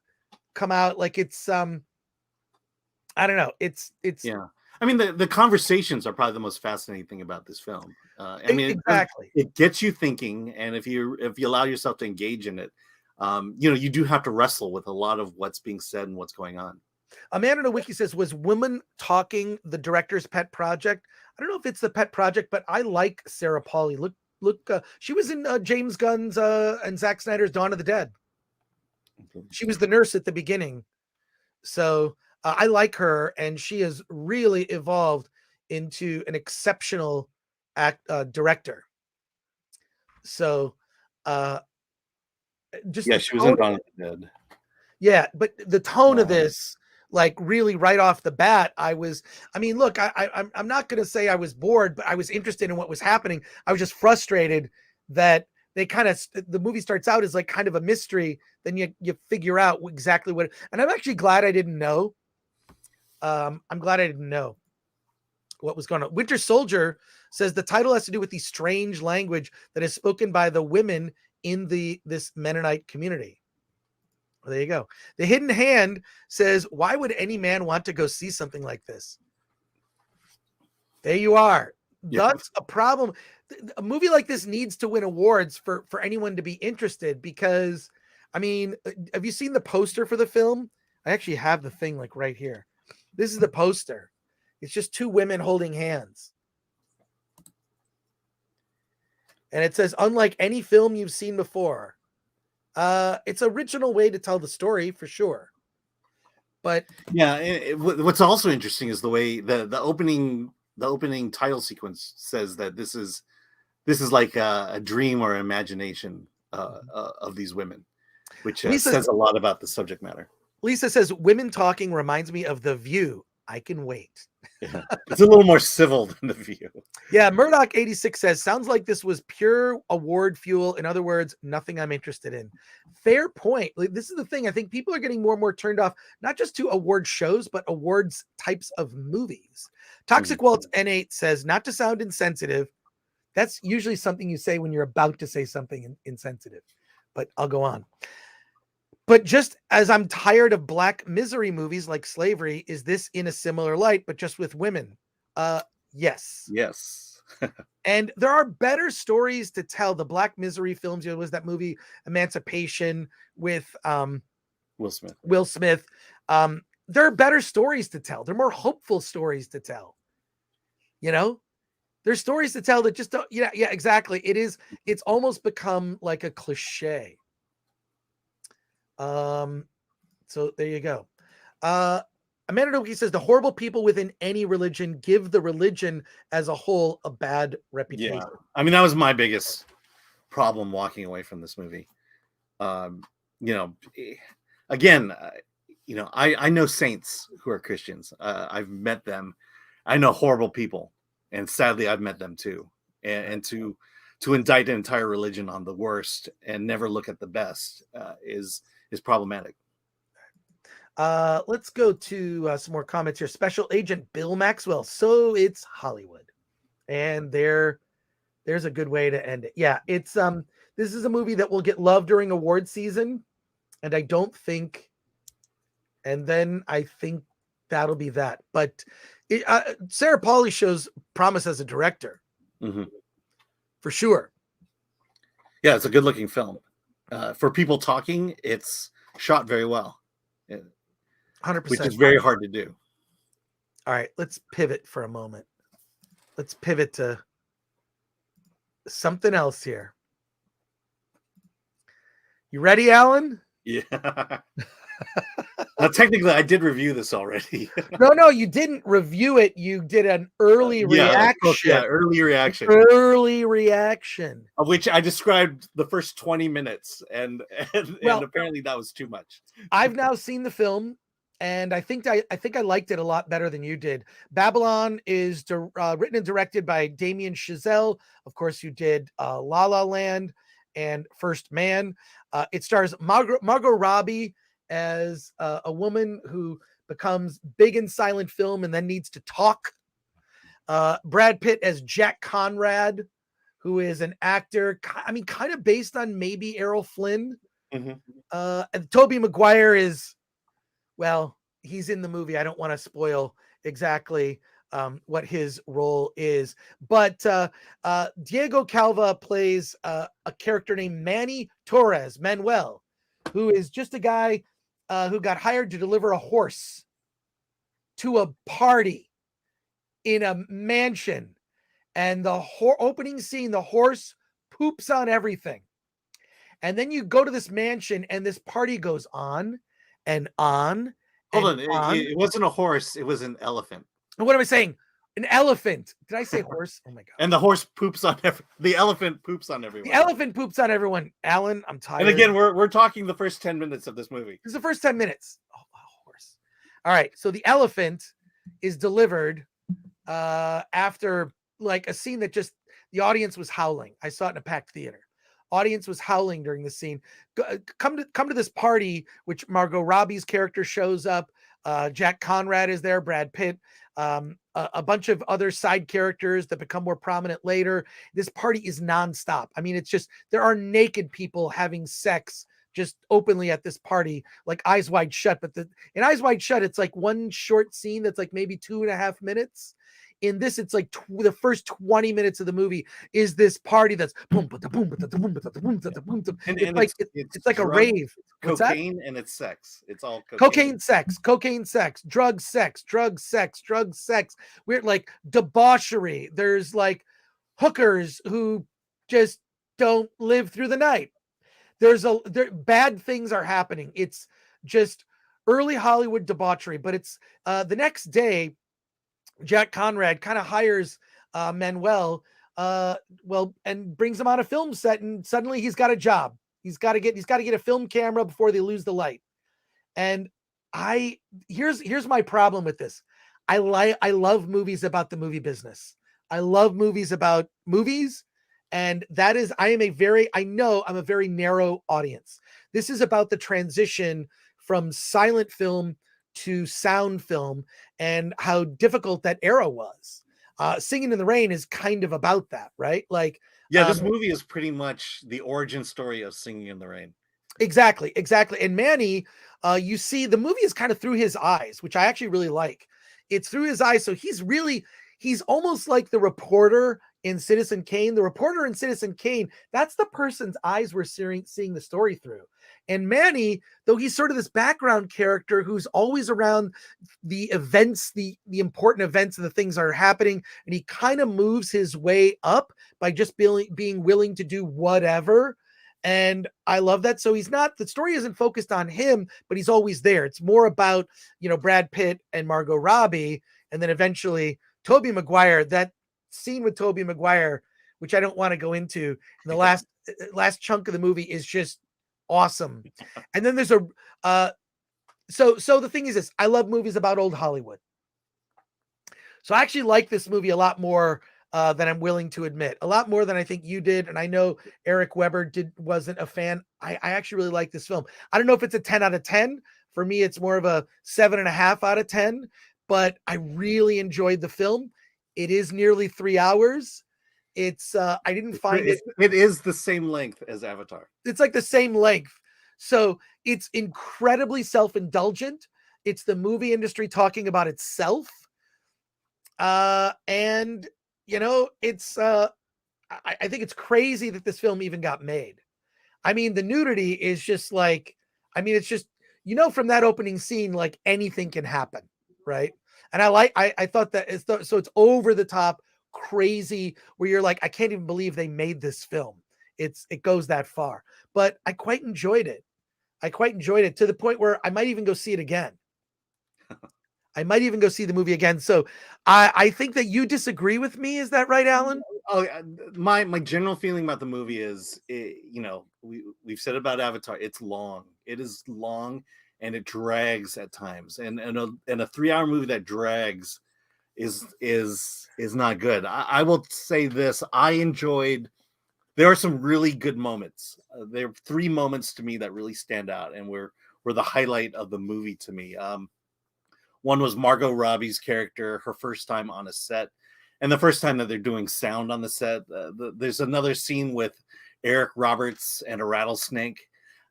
come out, like it's, I don't know. It's yeah. I mean, the conversations are probably the most fascinating thing about this film. I mean, exactly. It gets you thinking, and if you allow yourself to engage in it, you do have to wrestle with a lot of what's being said and what's going on. Amanda Wiki says, was Women Talking the director's pet project? I don't know if it's the pet project, but I like Sarah Pauli. Look, she was in James Gunn's and Zack Snyder's Dawn of the Dead. She was the nurse at the beginning. So I like her, and she has really evolved into an exceptional director. So she was in Dawn of the Dead. Yeah, but the tone of this, like really right off the bat, look, I'm not going to say I was bored, but I was interested in what was happening. I was just frustrated that the movie starts out as like kind of a mystery. Then you figure out exactly what, and I'm actually glad I didn't know. I'm glad I didn't know what was going on. Winter Soldier says the title has to do with the strange language that is spoken by the women in this Mennonite community. Well, there you go. The Hidden Hand says, why would any man want to go see something like this? There you are. Yeah. That's a problem. A movie like this needs to win awards for anyone to be interested, because, I mean, have you seen the poster for the film? I actually have the thing like right here. This is the poster. It's just two women holding hands. And it says, unlike any film you've seen before. It's original way to tell the story for sure. But yeah, what's also interesting is the way the opening title sequence says that this is this is like a dream or imagination of these women, which says a lot about the subject matter. Lisa says, women talking reminds me of The View. I can wait. Yeah. It's a little more civil than The View. Yeah, Murdoch 86 says, sounds like this was pure award fuel. In other words, nothing I'm interested in. Fair point. Like, this is the thing. I think people are getting more and more turned off, not just to award shows, but awards types of movies. Toxic Waltz N8 says, not to sound insensitive. That's usually something you say when you're about to say something insensitive, but I'll go on. But just as I'm tired of black misery movies like Slavery, is this in a similar light, but just with women? Yes. Yes. And there are better stories to tell. The black misery films, was that movie Emancipation with Will Smith. There are better stories to tell. They're more hopeful stories to tell. There's stories to tell that just don't, yeah, exactly. It's almost become like a cliche. So there you go. Amanda Noki says the horrible people within any religion give the religion as a whole a bad reputation. Yeah. I mean, that was my biggest problem walking away from this movie. Again, I know saints who are Christians. I've met them. I know horrible people, and sadly, I've met them too. And to indict an entire religion on the worst and never look at the best is problematic. Let's go to some more comments here. Special Agent Bill Maxwell. So it's Hollywood, and there's a good way to end it. Yeah, it's this is a movie that will get love during award season, and I think that'll be that. But Sarah Polley shows promise as a director, for sure. Yeah, it's a good-looking film. For people talking, it's shot very well. 100%. Which is very hard to do. All right, let's pivot for a moment. Let's pivot to something else here. You ready, Alan? Yeah. Now, technically, I did review this already. No, you didn't review it. You did an early reaction. Yeah, early reaction. Early reaction. Of which I described the first 20 minutes, and apparently that was too much. I've now seen the film, and I think I liked it a lot better than you did. Babylon is written and directed by Damien Chazelle. Of course, you did La La Land and First Man. It stars Margot Robbie as a woman who becomes big in silent film and then needs to talk. Brad Pitt as Jack Conrad, who is an actor, kind of based on maybe Errol Flynn. And Tobey Maguire is, well, he's in the movie. I don't want to spoil exactly what his role is. But Diego Calva plays a character named Manny Torres, Manuel, who is just a guy who got hired to deliver a horse to a party in a mansion. And the opening scene, the horse poops on everything. And then you go to this mansion and this party goes on and on. Hold on. It wasn't a horse. It was an elephant. What am I saying? An elephant. Did I say horse? Oh my God. And the horse poops on the elephant poops on everyone. The elephant poops on everyone. Alan, I'm tired. And again, we're talking the first 10 minutes of this movie. This is the first 10 minutes. Oh, horse. All right. So the elephant is delivered after like a scene that just the audience was howling. I saw it in a packed theater. Audience was howling during the scene. Come to this party, which Margot Robbie's character shows up. Jack Conrad is there, Brad Pitt, a bunch of other side characters that become more prominent later. This party is nonstop. I mean, it's just, there are naked people having sex just openly at this party, like Eyes Wide Shut. But in Eyes Wide Shut, it's like one short scene that's like maybe 2.5 minutes. In this, it's like the first 20 minutes of the movie is this party that's boom, boom, boom, boom, boom, boom. It's like a rave. Cocaine and it's sex. It's all cocaine, sex, drugs, sex. We're like debauchery. There's like hookers who just don't live through the night. Bad things are happening. It's just early Hollywood debauchery. But it's the next day, Jack Conrad kind of hires Manuel and brings him on a film set, and suddenly he's got a job. He's got to get a film camera before they lose the light. And here's my problem with this. I love movies about the movie business. I love movies about movies. And that is, I know I'm a very narrow audience. This is about the transition from silent film to sound film and how difficult that era was. Singing in the Rain is kind of about that, right? Like, yeah, this movie is pretty much the origin story of Singing in the Rain. Exactly. And Manny, you see the movie is kind of through his eyes, which I actually really like. It's through his eyes. So he's almost like the reporter in Citizen Kane. The reporter in Citizen Kane, that's the person's eyes we're seeing the story through. And Manny, though he's sort of this background character who's always around the events, the important events and the things that are happening, and he kind of moves his way up by just being willing to do whatever. And I love that. So the story isn't focused on him, but he's always there. It's more about, Brad Pitt and Margot Robbie. And then eventually Tobey Maguire, that scene with Tobey Maguire, which I don't want to go into in the last chunk of the movie, is just awesome. And then there's so the thing is this, I love movies about old Hollywood. So I actually like this movie a lot more than I'm willing to admit, a lot more than I think you did. And I know Eric Weber wasn't a fan. I actually really like this film. I don't know if it's a 10 out of 10. For me, it's more of a 7.5 out of 10, but I really enjoyed the film. It is nearly 3 hours. It's I didn't find it. It is the same length as Avatar. It's like the same length. So it's incredibly self-indulgent. It's the movie industry talking about itself. And it's I think it's crazy that this film even got made. I mean, the nudity is just like, it's just, from that opening scene, like anything can happen, right? And I thought that so it's over the top crazy where you're like, I can't even believe they made this film. It goes that far, but I quite enjoyed it. To the point where I might even go see it again. I might even go see the movie again. So I think that you disagree with me. Is that right, Alan? Oh, my general feeling about the movie is, we've said about Avatar, it's long. It is long and it drags at times. And a 3-hour movie that drags is not good. I will say this. There are some really good moments. There are 3 moments to me that really stand out and were the highlight of the movie to me. One was Margot Robbie's character, her first time on a set, and the first time that they're doing sound on the set. There's another scene with Eric Roberts and a rattlesnake,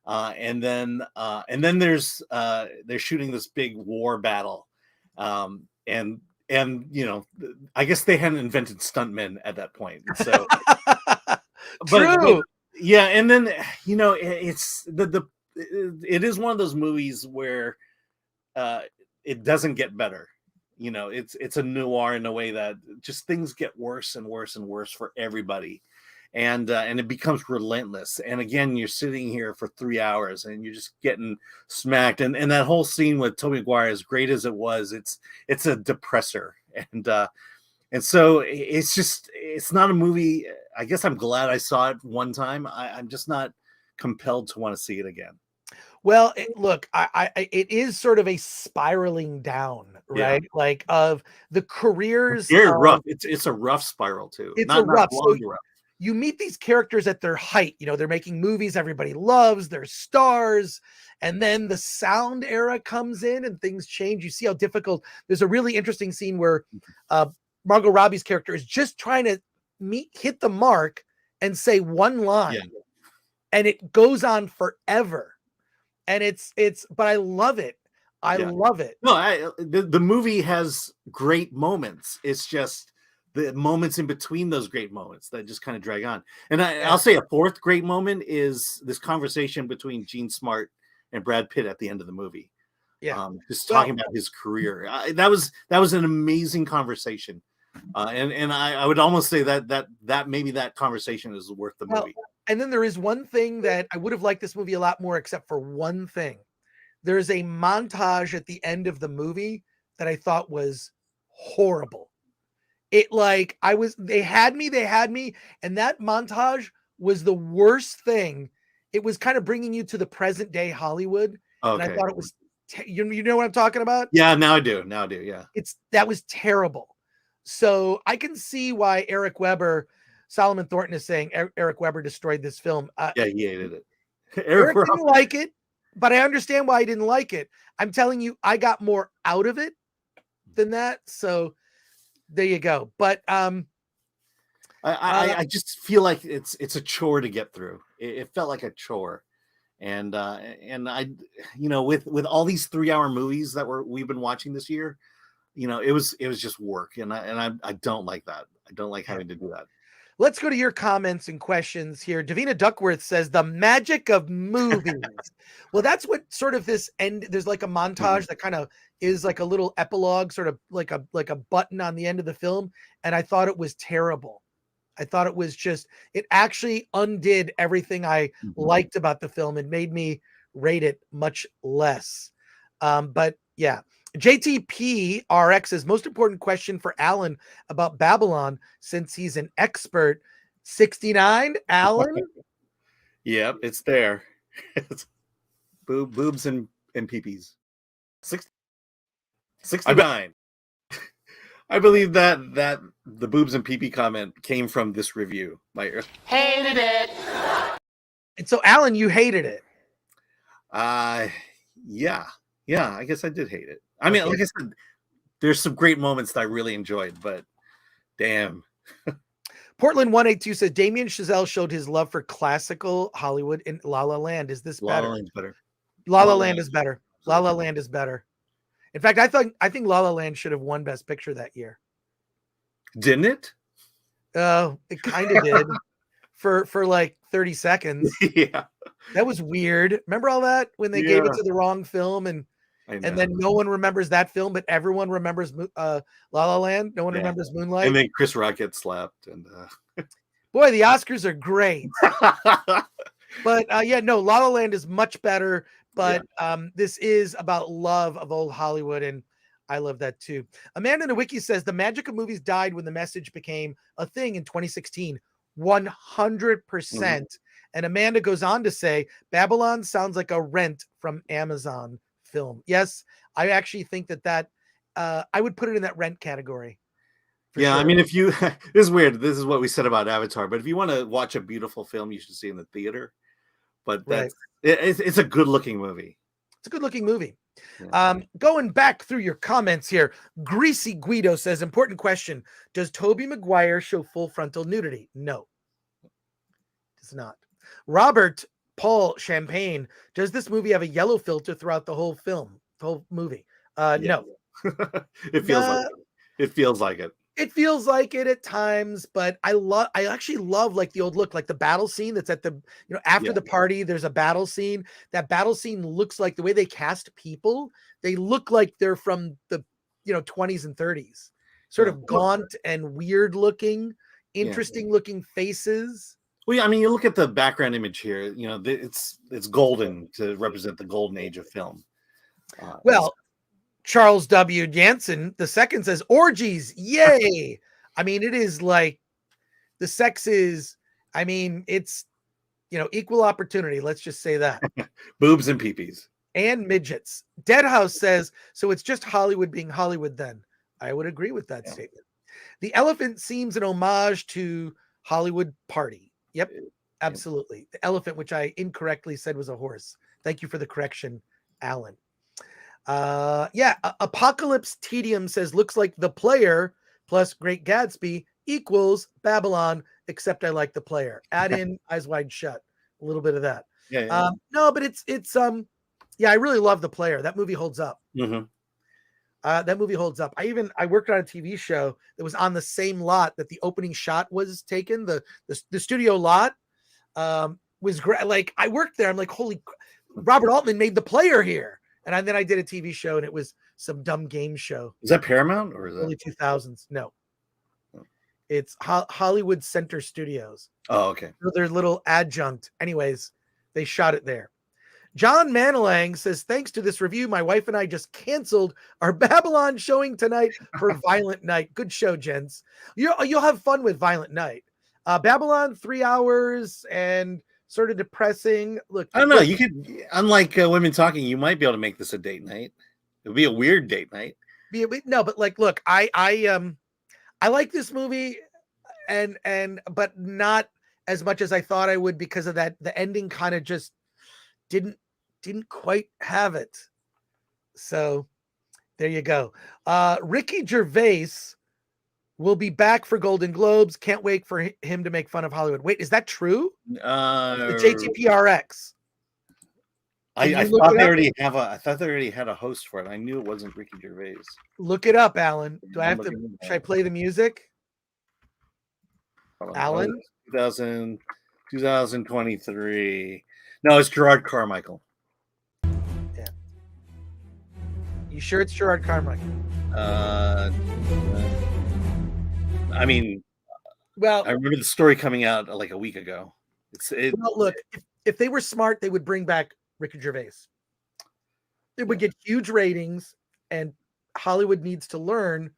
and then they're shooting this big war battle, and I guess they hadn't invented stuntmen at that point. So, True. Yeah, and then it's it is one of those movies where it doesn't get better. It's a noir in a way that just things get worse and worse and worse for everybody. And it becomes relentless. And again, you're sitting here for 3 hours and you're just getting smacked. And that whole scene with Tobey Maguire, as great as it was, it's a depressor. And so it's not a movie. I guess I'm glad I saw it one time. I'm just not compelled to want to see it again. Well, look, it is sort of a spiraling down, right? Yeah. Like of the careers. Very rough. It's a rough spiral too. It's rough. So you meet these characters at their height. They're making movies everybody loves. They're stars. And then the sound era comes in and things change. You see how difficult. There's a really interesting scene where Margot Robbie's character is just trying to hit the mark and say one line. Yeah. And it goes on forever. And but I love it. I love it. No, the movie has great moments. It's just the moments in between those great moments that just kind of drag on. And I'll say a fourth great moment is this conversation between Gene Smart and Brad Pitt at the end of the movie. Yeah, just talking about his career. That was an amazing conversation. And I would almost say that maybe that conversation is worth the movie. And then there is one thing that I would have liked this movie a lot more, except for one thing. There's a montage at the end of the movie that I thought was horrible. they had me, and that montage was the worst thing. It was kind of bringing you to the present day Hollywood. Okay. And I thought it was, you know what I'm talking about? Yeah, now I do. Yeah. That was terrible. So I can see why Solomon Thornton is saying Eric Weber destroyed this film. Yeah, he hated it. Eric didn't like it, but I understand why he didn't like it. I'm telling you, I got more out of it than that. So there you go. But I just feel like it's a chore to get through. It felt like a chore. And I, with all these 3-hour movies that we've been watching this year, it was just work, and I don't like that. I don't like having to do that. Let's go to your comments and questions here. Davina Duckworth says the magic of movies. Well, that's what sort of this end. There's like a montage that kind of is like a little epilogue, sort of like a button on the end of the film, and I thought it was terrible. I thought it was it actually undid everything I liked about the film and made me rate it much less. But yeah, JTP RX says most important question for Alan about Babylon, since he's an expert. 69, Alan? Yep, it's there. Boobs and peepees. 69. I believe that the boobs and pee-pee comment came from this review. Hated it. And so, Alan, you hated it. Yeah, I guess I did hate it. I mean, like I said, there's some great moments that I really enjoyed, but damn. Portland 182 says Damien Chazelle showed his love for classical Hollywood in La La Land. Is this better? La La Land's better. La La Land is better. La La Land is better. In fact, I think La La Land should have won Best Picture that year. Didn't it? It kind of did for like 30 seconds. Yeah. That was weird. Remember all that when they gave it to the wrong film and then no one remembers that film, but everyone remembers La La Land. No one remembers Moonlight. And then Chris Rock gets slapped. And boy, the Oscars are great. But La La Land is much better. But this is about love of old Hollywood, and I love that too. Amanda Nowicki says the magic of movies died when the message became a thing in 2016. 100%. And Amanda goes on to say Babylon sounds like a Rent from Amazon film. Yes, I actually think that I would put it in that Rent category. Yeah, sure. I mean, if you this is weird. This is what we said about Avatar, but if you want to watch a beautiful film, you should see it in the theater. But it's a good looking movie. It's a good looking movie. Yeah. Going back through your comments here, Greasy Guido says, important question. Does Tobey Maguire show full frontal nudity? No, does not. Robert Paul Champagne, does this movie have a yellow filter throughout the whole film, the whole movie? No. It feels like it. It feels like it at times, but I actually love like the old look, like the battle scene that's at the, after the party, there's a battle scene. That battle scene looks like the way they cast people. They look like they're from the, 20s and 30s, sort of gaunt and weird looking, interesting looking faces. Well, yeah, I mean, you look at the background image here, it's golden to represent the golden age of film. Charles W. Jansen II says orgies, yay! I mean, it is like the sex is. I mean, it's equal opportunity. Let's just say that. Boobs and peepees and midgets. Deadhouse says so. It's just Hollywood being Hollywood. Then I would agree with that statement. The elephant seems an homage to Hollywood Party. Yep, absolutely. The elephant, which I incorrectly said was a horse. Thank you for the correction, Alan. Apocalypse Tedium says looks like The Player plus Great Gatsby equals Babylon, except I like The Player. Add in Eyes Wide Shut, a little bit of that. No, but it's I really love The Player. That movie holds up. That movie holds up. I worked on a TV show that was on the same lot that the opening shot was taken. The studio lot was great. Like I worked there. I'm like, holy, Robert Altman made The Player here. And then I did a TV show, and it was some dumb game show. Is that Paramount or is that early 2000s? No, it's Hollywood Center Studios. Oh, okay. So their little adjunct. Anyways, they shot it there. John Manilang says, thanks to this review, my wife and I just canceled our Babylon showing tonight for Violent Night. Good show, gents. You'll have fun with Violent Night. Babylon, 3 hours and sort of depressing. Look, I don't know. You could, unlike Women Talking, you might be able to make this a date night. It would be a weird date night. No, but like, look, I like this movie, but not as much as I thought I would because of that. The ending kind of just didn't quite have it. So there you go. Ricky Gervais will be back for Golden Globes. Can't wait for him to make fun of Hollywood. Wait, is that true? The JTPRX. I thought they already have I thought they already had a host for it. I knew it wasn't Ricky Gervais. Look it up, Alan. Do I have to? Should I play the music? Alan? 2023. No, it's Gerard Carmichael. Yeah. You sure it's Gerard Carmichael? I mean, well, I remember the story coming out like a week ago. Well, look, if they were smart, they would bring back Ricky Gervais. It would get huge ratings, and Hollywood needs to learn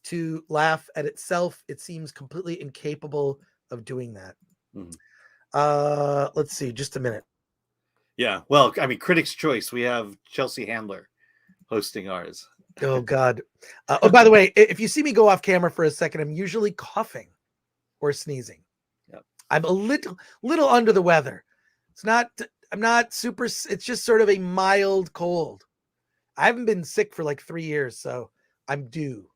to laugh at itself. It seems completely incapable of doing that. Let's see, just a minute. Yeah, well, I mean, Critics' Choice. We have Chelsea Handler hosting ours. Oh God! Oh, by the way, if you see me go off camera for a second, I'm usually coughing or sneezing. Yep. I'm a little under the weather. I'm not super. It's just sort of a mild cold. I haven't been sick for like 3 years, so I'm due.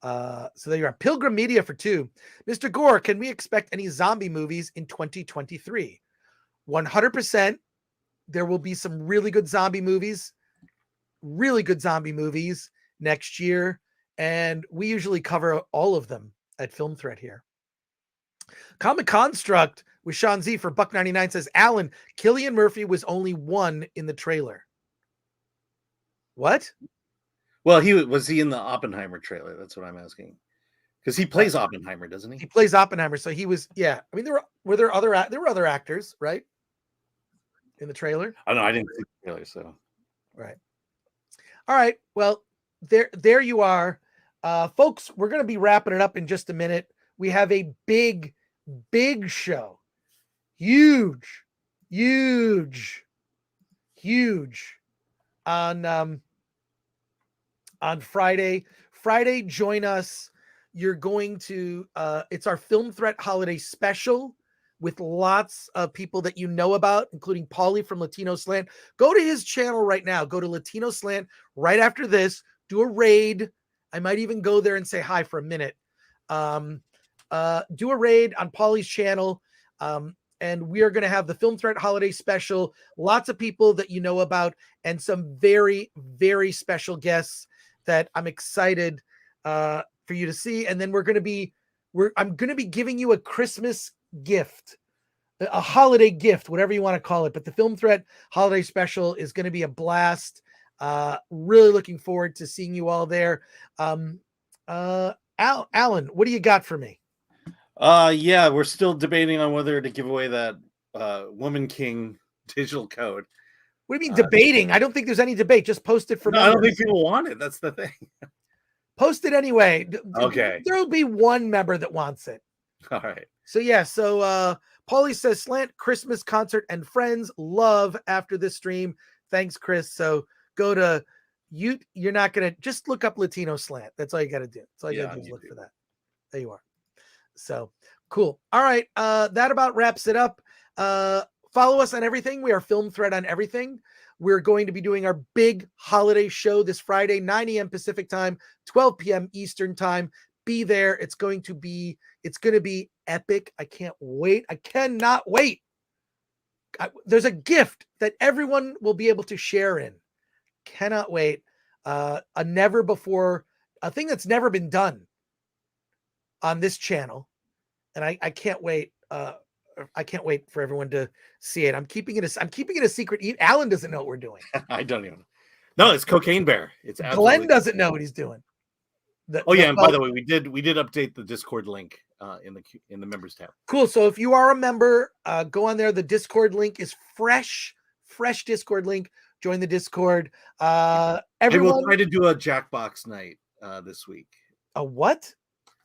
So there you are. Pilgrim Media for 2. Mr. Gore, can we expect any zombie movies in 2023? 100%. There will be some really good zombie movies next year. And we usually cover all of them at Film Threat here. Comic Construct with Sean Z for $1.99 says, Alan, Cillian Murphy was only 1 in the trailer. What? Well, was he in the Oppenheimer trailer? That's what I'm asking. Because he plays Oppenheimer, doesn't he? He plays Oppenheimer, so he was. Yeah, I mean, there were other actors, right, in the trailer. I know I didn't see the trailer, so right. All right. Well, there you are, folks. We're going to be wrapping it up in just a minute. We have a big show, huge on Friday. Join us. You're going to it's our Film Threat holiday special with lots of people that you know about, including Paulie from Latino Slant. Go to his channel right now. Go to Latino Slant right after this. Do a raid. I might even go there and say hi for a minute. Do a raid on Paulie's channel. And we are going to have the Film Threat holiday special. Lots of people that you know about and some very, very special guests that I'm excited for you to see. And then I'm going to be giving you a Christmas gift, a holiday gift, whatever you want to call it. But the Film Threat holiday special is going to be a blast. Really looking forward to seeing you all there. Alan, what do you got for me? Yeah, we're still debating on whether to give away that Woman King digital code. What do you mean debating? I don't think there's any debate. Just post it for members. I don't think people want it. That's the thing. Post it anyway. Okay. There'll be one member that wants it. All right. So yeah. So Paulie says Slant Christmas concert and friends love after this stream. Thanks, Chris. So go to you. You're not gonna just look up Latino Slant. That's all you got to do. That's all you got to do is look for that. There you are. So cool. All right. That about wraps it up. Follow us on everything. We are Film Threat on everything. We're going to be doing our big holiday show this Friday, 9 a.m. Pacific time, 12 p.m. Eastern time. Be there. It's going to be epic. I can't wait. I cannot wait. There's a gift that everyone will be able to share in. Cannot wait. A thing that's never been done on this channel. And I can't wait. I can't wait for everyone to see it. I'm keeping it a secret. Alan doesn't know what we're doing. I don't even. No, it's Cocaine Bear. It's Glenn doesn't know what he's doing. And by the way, we did update the Discord link in the members tab. Cool. So if you are a member, go on there. The Discord link is fresh fresh Discord link. Join the Discord. I Everyone, will try to do a Jackbox night this week. a what?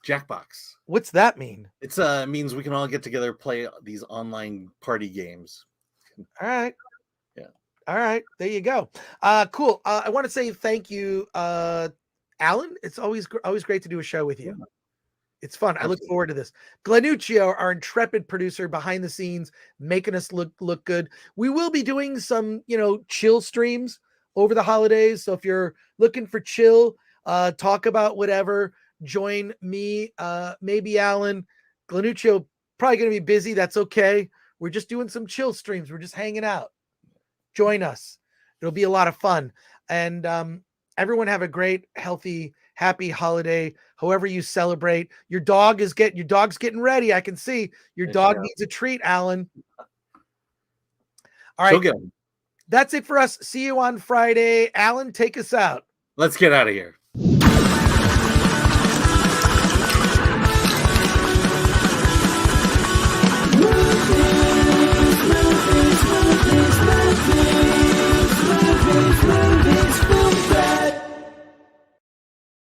Jackbox. What's that mean? It's means we can all get together, play these online party games. All right. Yeah. All right. There you go. Cool. I want to say thank you, Alan. It's always great to do a show with you. It's fun. I look forward to this. Glenuccio, our intrepid producer behind the scenes, making us look good. We will be doing some, chill streams over the holidays. So if you're looking for chill, talk about whatever, join me, maybe Alan. Glenuccio probably going to be busy. That's okay. We're just doing some chill streams. We're just hanging out. Join us. It'll be a lot of fun. And everyone have a great, healthy, happy holiday. However you celebrate. Your dog's getting ready. I can see your dog needs a treat, Alan. All right. That's it for us. See you on Friday. Alan, take us out. Let's get out of here.